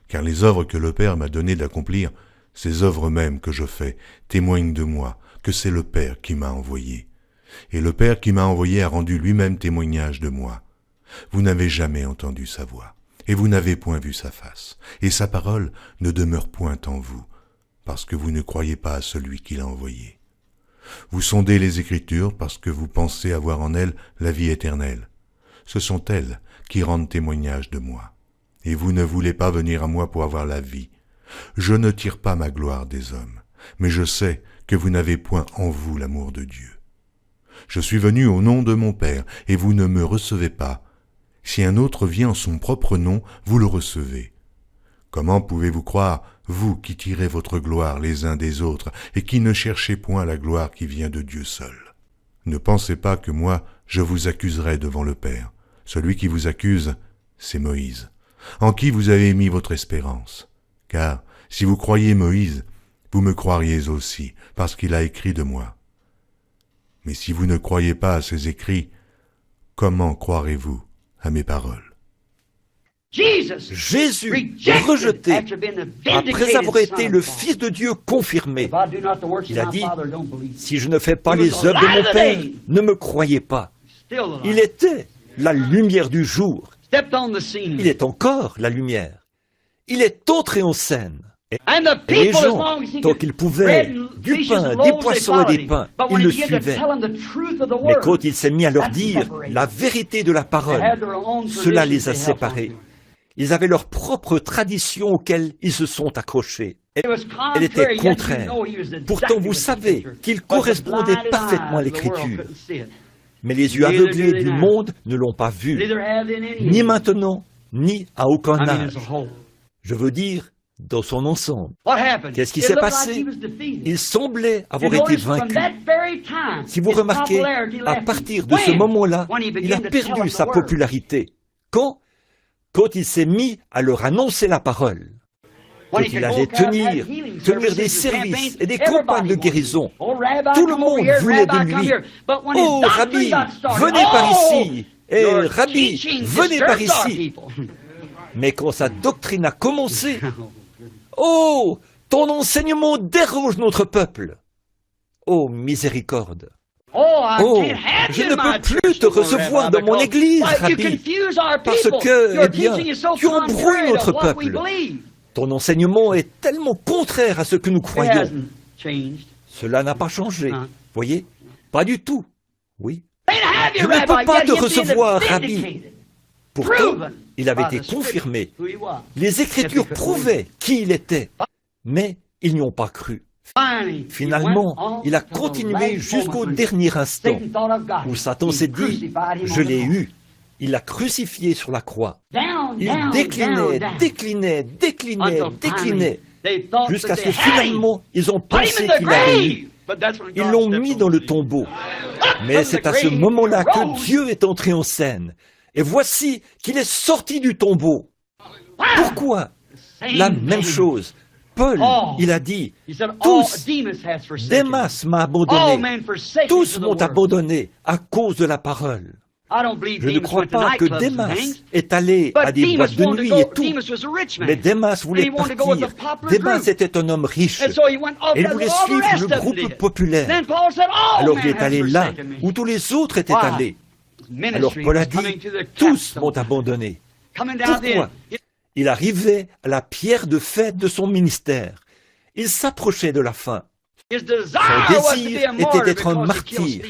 car les œuvres que le Père m'a donné d'accomplir, ces œuvres mêmes que je fais, témoignent de moi, que c'est le Père qui m'a envoyé. Et le Père qui m'a envoyé a rendu lui-même témoignage de moi. Vous n'avez jamais entendu sa voix, et vous n'avez point vu sa face, et sa parole ne demeure point en vous, parce que vous ne croyez pas à celui qui l'a envoyé. Vous sondez les Écritures parce que vous pensez avoir en elles la vie éternelle. Ce sont elles qui rendent témoignage de moi. Et vous ne voulez pas venir à moi pour avoir la vie. Je ne tire pas ma gloire des hommes, mais je sais que vous n'avez point en vous l'amour de Dieu. Je suis venu au nom de mon Père, et vous ne me recevez pas. Si un autre vient en son propre nom, vous le recevez. Comment pouvez-vous croire, vous qui tirez votre gloire les uns des autres, et qui ne cherchez point la gloire qui vient de Dieu seul? Ne pensez pas que moi, je vous accuserai devant le Père. Celui qui vous accuse, c'est Moïse, en qui vous avez mis votre espérance. Car si vous croyez Moïse, vous me croiriez aussi, parce qu'il a écrit de moi. Mais si vous ne croyez pas à ses écrits, comment croirez-vous à mes paroles? Jésus, rejeté, après avoir été le Fils de Dieu confirmé, il a dit, « Si je ne fais pas les œuvres de mon Père, ne me croyez pas. » Il était la lumière du jour. Il est encore la lumière. Il est entré en scène. Et les gens, tant qu'ils pouvaient, du pain, des poissons et des pains, ils le suivaient. Mais quand il s'est mis à leur dire la vérité de la parole, cela les a séparés. Ils avaient leur propre tradition auxquelles ils se sont accrochés. Elle était contraire. Pourtant, vous savez qu'il correspondait parfaitement à l'Écriture. Mais les yeux aveuglés du monde ne l'ont pas vu, ni maintenant, ni à aucun âge. Je veux dire, dans son ensemble. Qu'est-ce qui s'est passé? Il semblait avoir été vaincu. Si vous remarquez, à partir de ce moment-là, il a perdu sa popularité. Quand il s'est mis à leur annoncer la parole. Quand il allait tenir des services et des campagnes de guérison, tout le monde voulait de lui. « Oh, Rabbi, venez par ici !» Et « Rabbi, venez par ici !» Mais quand sa doctrine a commencé, « Oh, ton enseignement dérange notre peuple !» Oh, miséricorde! Oh, je ne peux plus te recevoir dans mon église, Rabbi, parce que, eh bien, tu embrouilles notre peuple. Ton enseignement est tellement contraire à ce que nous croyons. Cela n'a pas changé, voyez? Pas du tout, oui. Je ne peux pas te recevoir, Rabbi. Pourtant, il avait été confirmé. Les Écritures prouvaient qui il était, mais ils n'y ont pas cru. Finalement, il a continué jusqu'au dernier instant, où Satan s'est dit, « Je l'ai eu ». Il l'a crucifié sur la croix. Il déclinait, jusqu'à ce que finalement, ils ont pensé qu'il avait eu. Ils l'ont mis dans le tombeau. Mais c'est à ce moment-là que Dieu est entré en scène. Et voici qu'il est sorti du tombeau. Pourquoi? La même chose. Paul, il a dit, tous, Démas m'a abandonné, tous m'ont abandonné à cause de la parole. Je ne crois pas que Démas est allé à des boîtes de nuit et tout, mais Démas voulait partir. Démas était un homme riche, et il voulait suivre le groupe populaire. Alors il est allé là où tous les autres étaient allés. Alors Paul a dit, tous m'ont abandonné. Pourquoi? Il arrivait à la pierre de fête de son ministère. Il s'approchait de la fin. Son désir était d'être un martyr,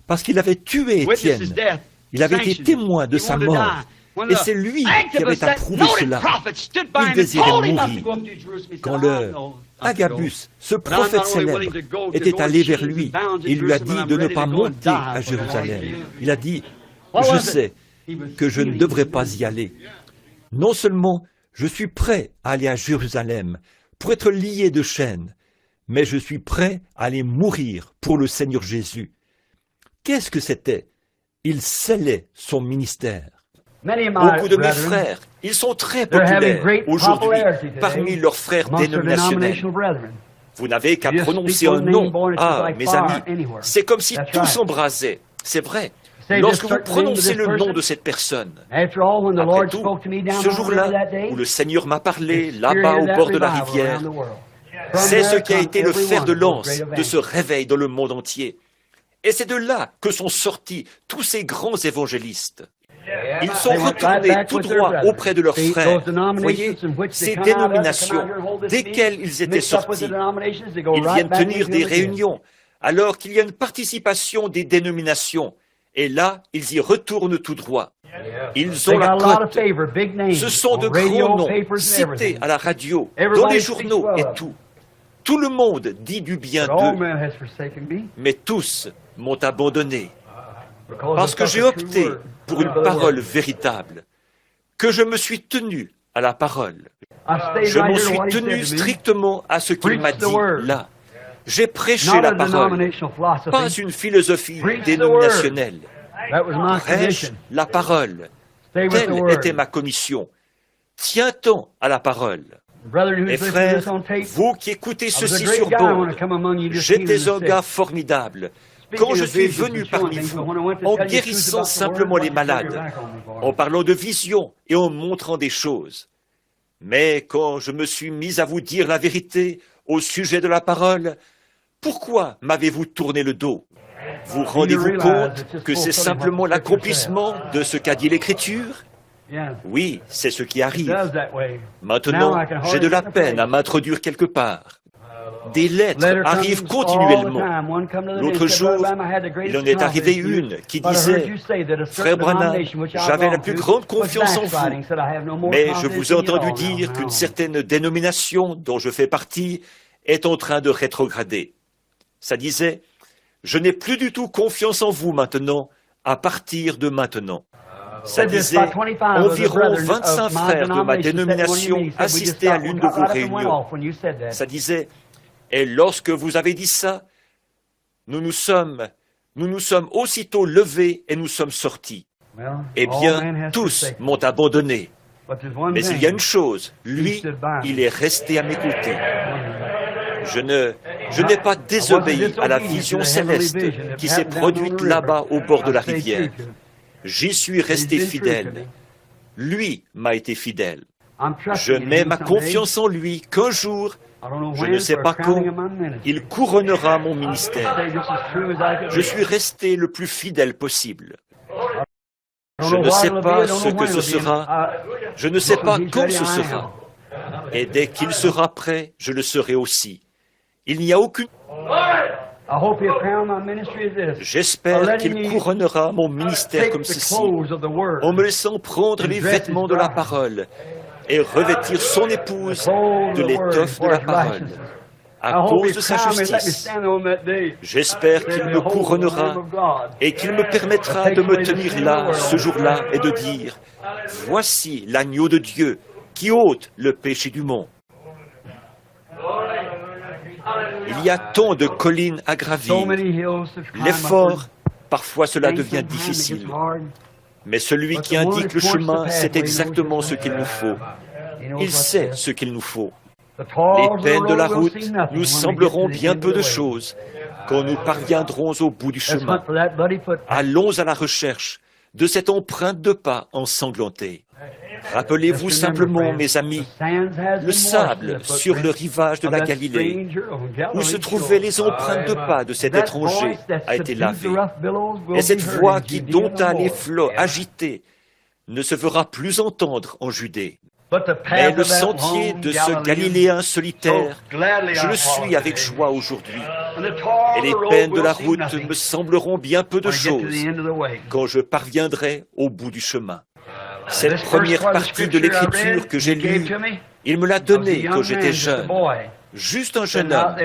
parce qu'il avait tué Étienne. Il avait été témoin de sa mort. Et c'est lui qui avait approuvé cela. Il désirait mourir. Quand le Agabus, ce prophète célèbre, était allé vers lui, il lui a dit de ne pas monter à Jérusalem. Il a dit, je sais que je ne devrais pas y aller. Non seulement je suis prêt à aller à Jérusalem pour être lié de chaînes, mais je suis prêt à aller mourir pour le Seigneur Jésus. Qu'est-ce que c'était? Il scellait son ministère. Beaucoup de mes frères, ils sont très populaires aujourd'hui parmi leurs frères dénominationnels. Vous n'avez qu'à prononcer un nom. Ah, mes amis, c'est comme si tout s'embrasait. C'est vrai. Lorsque vous prononcez le nom de cette personne, après tout, ce jour-là où le Seigneur m'a parlé, là-bas au bord de la rivière, c'est ce qui a été le fer de lance de ce réveil dans le monde entier. Et c'est de là que sont sortis tous ces grands évangélistes. Ils sont retournés tout droit auprès de leurs frères. Voyez, ces dénominations, desquelles ils étaient sortis, ils viennent tenir des réunions, alors qu'il y a une participation des dénominations. Et là, ils y retournent tout droit. Ils ont la cote. Ce sont de gros noms, cités à la radio, dans les journaux et tout. Tout le monde dit du bien d'eux, mais tous m'ont abandonné. Parce que j'ai opté pour une parole véritable, que je me suis tenu à la parole. Je m'en suis tenu strictement à ce qu'il m'a dit là. J'ai prêché la parole, pas une philosophie dénominationnelle. Prêche la parole. Telle était ma commission. Tiens-t'en à la parole. Et frères, vous qui écoutez ceci sur bande, j'étais un gars formidable. Quand je suis venu parmi vous, en guérissant simplement les malades, en parlant de visions et en montrant des choses. Mais quand je me suis mis à vous dire la vérité au sujet de la parole, pourquoi m'avez-vous tourné le dos? Vous rendez-vous compte que c'est simplement l'accomplissement de ce qu'a dit l'Écriture? Oui, c'est ce qui arrive. Maintenant, j'ai de la peine à m'introduire quelque part. Des lettres arrivent continuellement. L'autre jour, il en est arrivé une qui disait « Frère Branham, j'avais la plus grande confiance en vous, mais je vous ai entendu dire qu'une certaine dénomination dont je fais partie est en train de rétrograder. » Ça disait « Je n'ai plus du tout confiance en vous maintenant, à partir de maintenant. » Ça disait « Environ 25 frères de ma dénomination assistaient à l'une de vos réunions. » Ça disait « Et lorsque vous avez dit ça, nous nous sommes aussitôt levés et nous sommes sortis. Eh bien, tous m'ont abandonné. Mais il y a une chose, lui, il est resté à mes côtés. Je n'ai pas désobéi à la vision céleste qui s'est produite là-bas au bord de la rivière. J'y suis resté fidèle. Lui m'a été fidèle. Je mets ma confiance en lui qu'un jour, je ne sais pas quand, il couronnera mon ministère. Je suis resté le plus fidèle possible. Je ne sais pas ce que ce sera, je ne sais pas quand ce sera. Et dès qu'il sera prêt, je le serai aussi. Il n'y a aucune... J'espère qu'il couronnera mon ministère comme ceci, en me laissant prendre les vêtements de la parole et revêtir son épouse de l'étoffe de la parole, à cause de sa justice. J'espère qu'il me couronnera et qu'il me permettra de me tenir là, ce jour-là, et de dire, « Voici l'agneau de Dieu qui ôte le péché du monde. » Il y a tant de collines à gravir. L'effort, parfois cela devient difficile. Mais celui qui indique le chemin sait exactement ce qu'il nous faut. Il sait ce qu'il nous faut. Les peines de la route nous sembleront bien peu de choses quand nous parviendrons au bout du chemin. Allons à la recherche de cette empreinte de pas ensanglantée. Rappelez-vous simplement, mes amis, le sable sur le rivage de la Galilée, où se trouvaient les empreintes de pas de cet étranger, a été lavé. Et cette voix qui dompta les flots agités ne se fera plus entendre en Judée. Mais le sentier de ce Galiléen solitaire, je le suis avec joie aujourd'hui. Et les peines de la route me sembleront bien peu de choses quand je parviendrai au bout du chemin. Cette première partie de l'Écriture que j'ai lue, il me l'a donnée quand j'étais jeune, juste un jeune homme,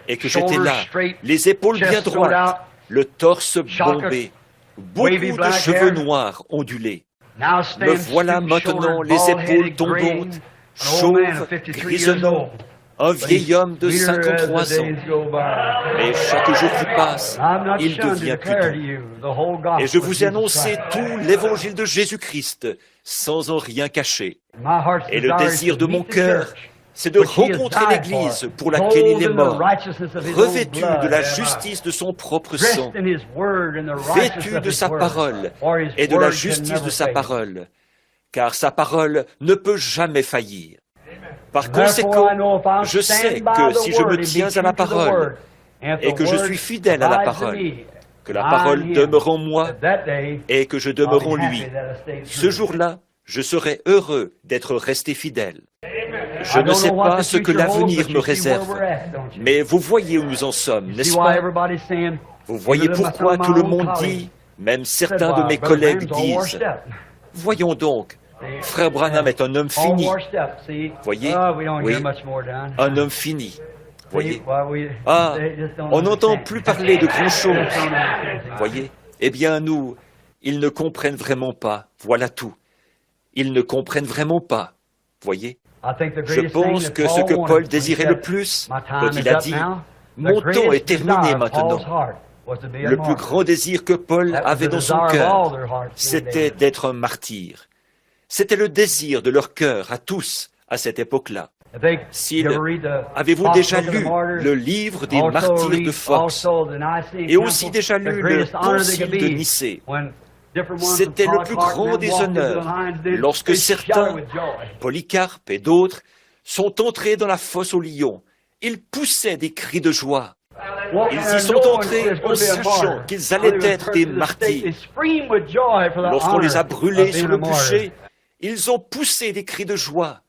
et que j'étais là, les épaules bien droites, le torse bombé, beaucoup de cheveux noirs ondulés. Me voilà maintenant les épaules tombantes, chauve, grisonnant, un vieil homme de 53 ans. Mais chaque jour qui passe, il devient plus doux. Et je vous ai annoncé tout l'évangile de Jésus-Christ, sans en rien cacher. Et le désir de mon cœur, c'est de rencontrer l'Église pour laquelle il est mort, revêtu de la justice de son propre sang, vêtu de sa parole et de la justice de sa parole, car sa parole ne peut jamais faillir. Par conséquent, je sais que si je me tiens à la parole et que je suis fidèle à la parole, que la parole demeure en moi et que je demeure en lui. Ce jour-là, je serai heureux d'être resté fidèle. Je ne sais pas ce que l'avenir me réserve, mais vous voyez où nous en sommes, n'est-ce pas? Vous voyez pourquoi tout le monde dit, même certains de mes collègues disent, « Voyons donc, Frère Branham est un homme fini. » Voyez? Oui, un homme fini. Voyez? Ah, on n'entend plus parler de grand-chose. Voyez? Eh bien, nous, ils ne comprennent vraiment pas. Voilà tout. Ils ne comprennent vraiment pas. Voyez? Je pense que ce que Paul désirait le plus, quand il a dit « Mon temps est terminé maintenant », le plus grand désir que Paul avait dans son cœur, c'était d'être un martyr. C'était le désir de leur cœur à tous à cette époque-là. Avez-vous déjà lu le livre des martyrs de Fox et aussi déjà lu le Concile de Nicée? C'était le plus grand des honneurs lorsque certains, Polycarpe et d'autres, sont entrés dans la fosse aux lions. Ils poussaient des cris de joie. Ils y sont entrés en sachant qu'ils allaient être des martyrs. Lorsqu'on les a brûlés sur le bûcher, ils ont poussé des cris de joie,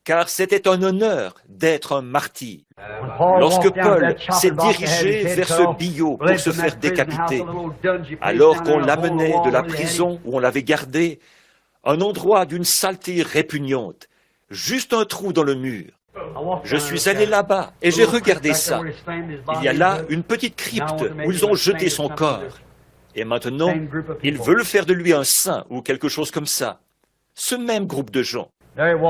car c'était un honneur d'être un martyr. Lorsque Paul s'est dirigé vers ce billot pour se faire décapiter, alors qu'on l'amenait de la prison où on l'avait gardé, un endroit d'une saleté répugnante, juste un trou dans le mur, je suis allé là-bas et j'ai regardé ça. Il y a là une petite crypte où ils ont jeté son corps. Et maintenant, ils veulent faire de lui un saint ou quelque chose comme ça. Ce même groupe de gens.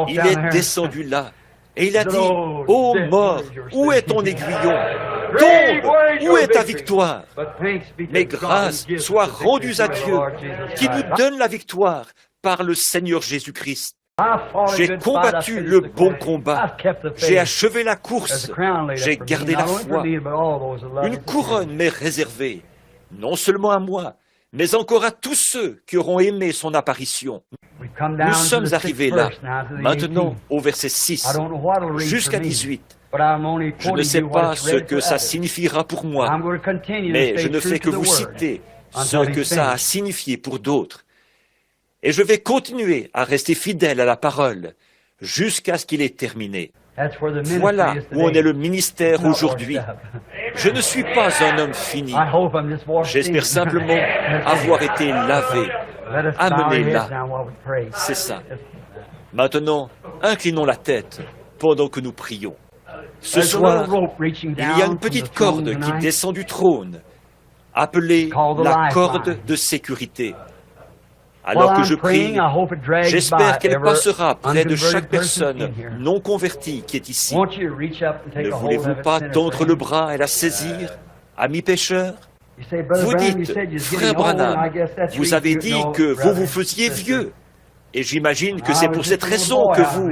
Il est descendu là et il a dit, « Ô mort, où est ton aiguillon? Tombe, où est ta victoire? Mais grâce soit rendue à Dieu qui nous donne la victoire par le Seigneur Jésus-Christ. J'ai combattu le bon combat, j'ai achevé la course, j'ai gardé la foi. Une couronne m'est réservée, non seulement à moi, mais encore à tous ceux qui auront aimé son apparition. » Nous sommes arrivés là, maintenant au verset 6, jusqu'à 18. Je ne sais pas ce que ça signifiera pour moi, mais je ne fais que vous citer ce que ça a signifié pour d'autres. Et je vais continuer à rester fidèle à la parole jusqu'à ce qu'il ait terminé. Voilà où en est le ministère aujourd'hui. Je ne suis pas un homme fini. J'espère simplement avoir été lavé, amené là. C'est ça. Maintenant, inclinons la tête pendant que nous prions. Ce soir, il y a une petite corde qui descend du trône, appelée la corde de sécurité. Alors que je prie, j'espère qu'elle passera près de chaque personne non convertie qui est ici. Ne voulez-vous pas tendre le bras et la saisir, ami pécheur? Vous dites, Frère Branham, vous avez dit que vous vous faisiez vieux. Et j'imagine que c'est pour cette raison que vous...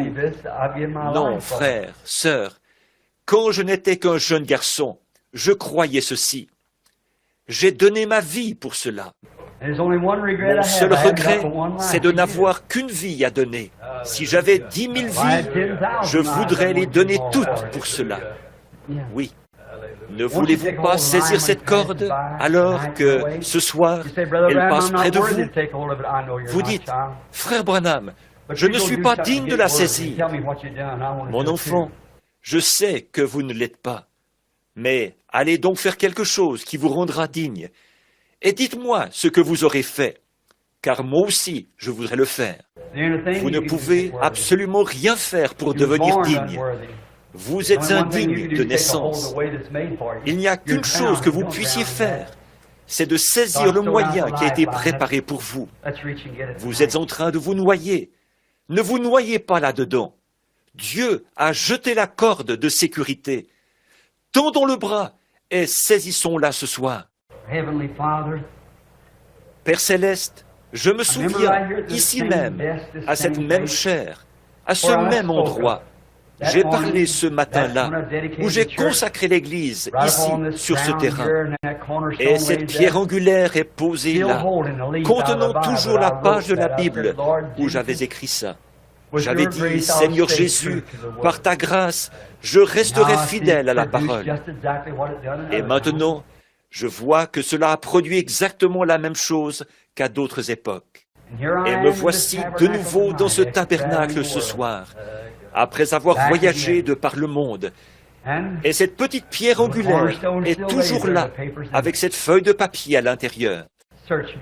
Non, frère, sœur, quand je n'étais qu'un jeune garçon, je croyais ceci. J'ai donné ma vie pour cela. Mon seul regret, c'est de n'avoir qu'une vie à donner. Si j'avais 10 000 vies, je voudrais les donner toutes pour cela. Oui. Ne voulez-vous pas saisir cette corde alors que ce soir, elle passe près de vous? Vous dites, Frère Branham, je ne suis pas digne de la saisir. Mon enfant, je sais que vous ne l'êtes pas. Mais allez donc faire quelque chose qui vous rendra digne. Et dites-moi ce que vous aurez fait, car moi aussi, je voudrais le faire. Vous ne pouvez absolument rien faire pour devenir digne. Vous êtes indigne de naissance. Il n'y a qu'une chose que vous puissiez faire, c'est de saisir le moyen qui a été préparé pour vous. Vous êtes en train de vous noyer. Ne vous noyez pas là-dedans. Dieu a jeté la corde de sécurité. Tendons le bras et saisissons-la ce soir. Père Céleste, je me souviens, ici même, à cette même chaire, à ce même endroit, j'ai parlé ce matin-là, où j'ai consacré l'Église, ici, sur ce terrain. Et cette pierre angulaire est posée là, contenant toujours la page de la Bible où j'avais écrit ça. J'avais dit, Seigneur Jésus, par ta grâce, je resterai fidèle à la parole. Et maintenant, Je vois que cela a produit exactement la même chose qu'à d'autres époques. Et me voici de nouveau dans ce tabernacle ce soir, après avoir voyagé de par le monde. Et cette petite pierre angulaire est toujours là, avec cette feuille de papier à l'intérieur.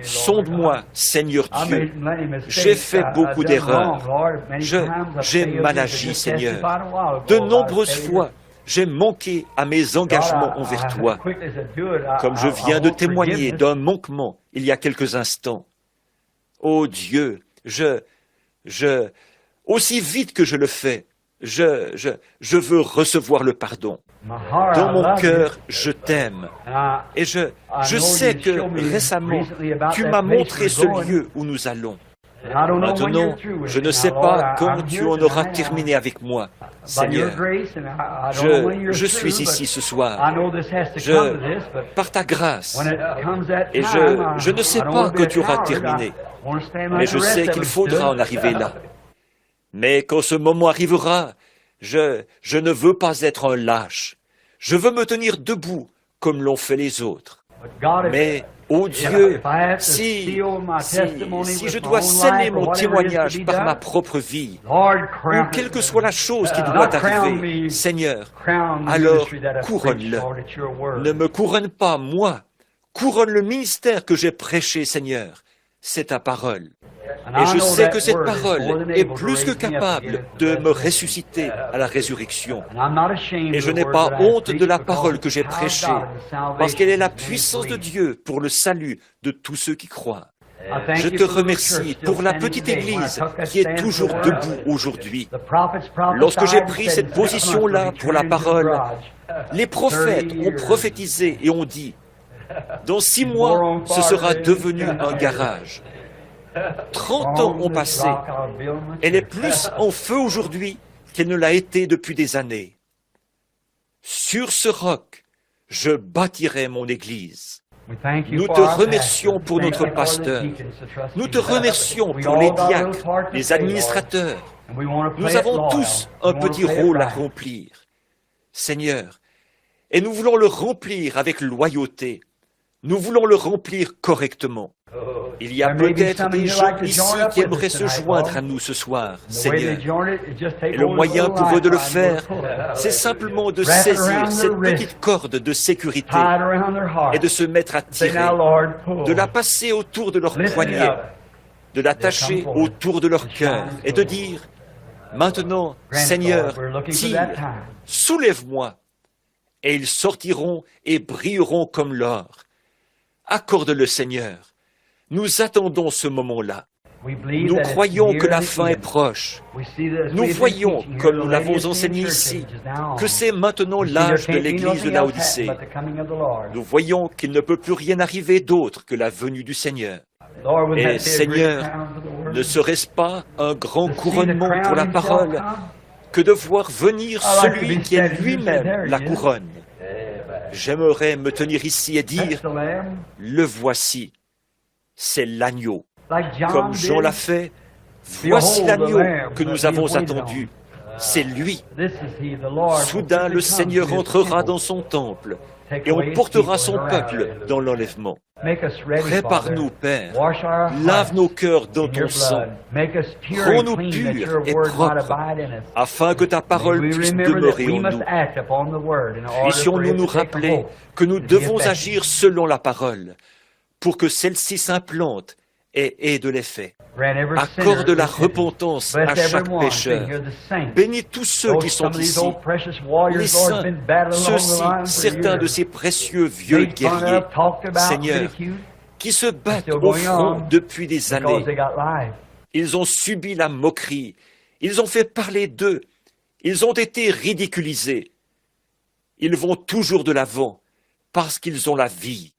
Sonde-moi, Seigneur Dieu. J'ai fait beaucoup d'erreurs. J'ai mal agi, Seigneur. De nombreuses fois, j'ai manqué à mes engagements envers toi, comme je viens de témoigner d'un manquement il y a quelques instants. Ô Dieu, aussi vite que je le fais, je veux recevoir le pardon. Dans mon cœur, je t'aime. Et je sais que récemment, tu m'as montré ce lieu où nous allons. Maintenant, je ne sais pas quand tu en auras terminé avec moi, Seigneur. Je suis ici ce soir, par ta grâce, et je ne sais pas quand tu auras terminé, mais je sais qu'il faudra en arriver là. Mais quand ce moment arrivera, je ne veux pas être un lâche. Je veux me tenir debout comme l'ont fait les autres. Mais, ô Dieu, si je dois sceller mon témoignage par ma propre vie, ou quelle que soit la chose qui doit arriver, Seigneur, alors couronne-le. Ne me couronne pas, moi. Couronne le ministère que j'ai prêché, Seigneur. C'est ta parole. Et je sais que cette parole est plus que capable de me ressusciter à la résurrection. Et je n'ai pas honte de la parole que j'ai prêchée, parce qu'elle est la puissance de Dieu pour le salut de tous ceux qui croient. Je te remercie pour la petite Église qui est toujours debout aujourd'hui. Lorsque j'ai pris cette position-là pour la parole, les prophètes ont prophétisé et ont dit, « Dans 6 mois, ce sera devenu un garage. » 30 ans ont passé. Elle est plus en feu aujourd'hui qu'elle ne l'a été depuis des années. Sur ce roc, je bâtirai mon Église. Nous te remercions pour notre pasteur. Nous te remercions pour les diacres, les administrateurs. Nous avons tous un petit rôle à remplir, Seigneur, et nous voulons le remplir avec loyauté. Nous voulons le remplir correctement. Il y a peut-être des gens ici qui aimeraient se joindre à nous ce soir, Seigneur. Et le moyen pour eux de le faire, c'est simplement de saisir cette petite corde de sécurité et de se mettre à tirer, de la passer autour de leur poignet, de l'attacher autour de leur cœur et de dire, maintenant, Seigneur, tire, soulève-moi. Et ils sortiront et brilleront comme l'or. Accorde-le, Seigneur. Nous attendons ce moment-là. Nous croyons que la fin est proche. Nous voyons, comme nous l'avons enseigné ici, que c'est maintenant l'âge de l'Église de Laodicée. Nous voyons qu'il ne peut plus rien arriver d'autre que la venue du Seigneur. Et Seigneur, ne serait-ce pas un grand couronnement pour la parole que de voir venir celui qui est lui-même la couronne? J'aimerais me tenir ici et dire, le voici. C'est l'agneau. Comme Jean l'a fait, voici l'agneau que nous avons attendu. C'est lui. Soudain, le Seigneur entrera dans son temple et on portera son peuple dans l'enlèvement. Prépare-nous, Père. Lave nos cœurs dans ton sang. Rends-nous purs et propres, afin que ta parole puisse demeurer en nous. Puissions-nous nous rappeler que nous devons agir selon la parole, pour que celle-ci s'implante et ait de l'effet. Accorde la repentance à chaque pécheur. Bénis tous ceux qui sont ici, les saints, ceux-ci, certains de ces précieux vieux guerriers, Seigneur, qui se battent au front depuis des années. Ils ont subi la moquerie, ils ont fait parler d'eux, ils ont été ridiculisés. Ils vont toujours de l'avant, parce qu'ils ont la vie.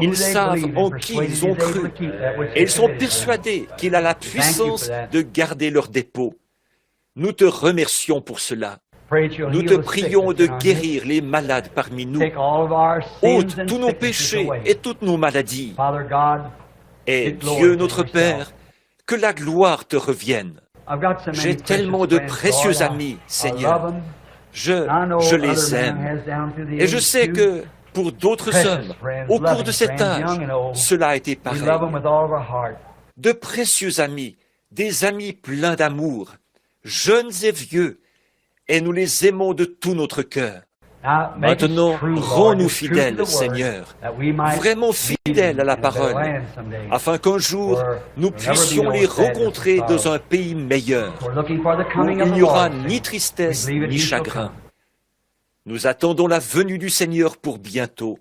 Ils savent en qui ils ont cru et ils sont persuadés qu'il a la puissance de garder leur dépôt. Nous te remercions pour cela. Nous te prions de guérir les malades parmi nous. Ôte tous nos péchés et toutes nos maladies. Et Dieu notre Père, que la gloire te revienne. J'ai tellement de précieux amis, Seigneur. Je les aime. Et je sais que Pour d'autres hommes, au cours de cet âge, cela a été pareil. De précieux amis, des amis pleins d'amour, jeunes et vieux, et nous les aimons de tout notre cœur. Maintenant, rends-nous fidèles, Seigneur, vraiment fidèles à la parole, afin qu'un jour, nous puissions les rencontrer dans un pays meilleur, où il n'y aura ni tristesse ni chagrin. Nous attendons la venue du Seigneur pour bientôt.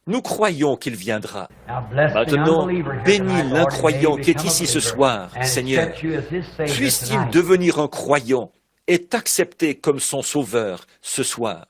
Nous croyons qu'il viendra. Maintenant, bénis l'incroyant qui est ici ce soir, Seigneur. Puisse-t-il devenir un croyant et t'accepter comme son sauveur ce soir.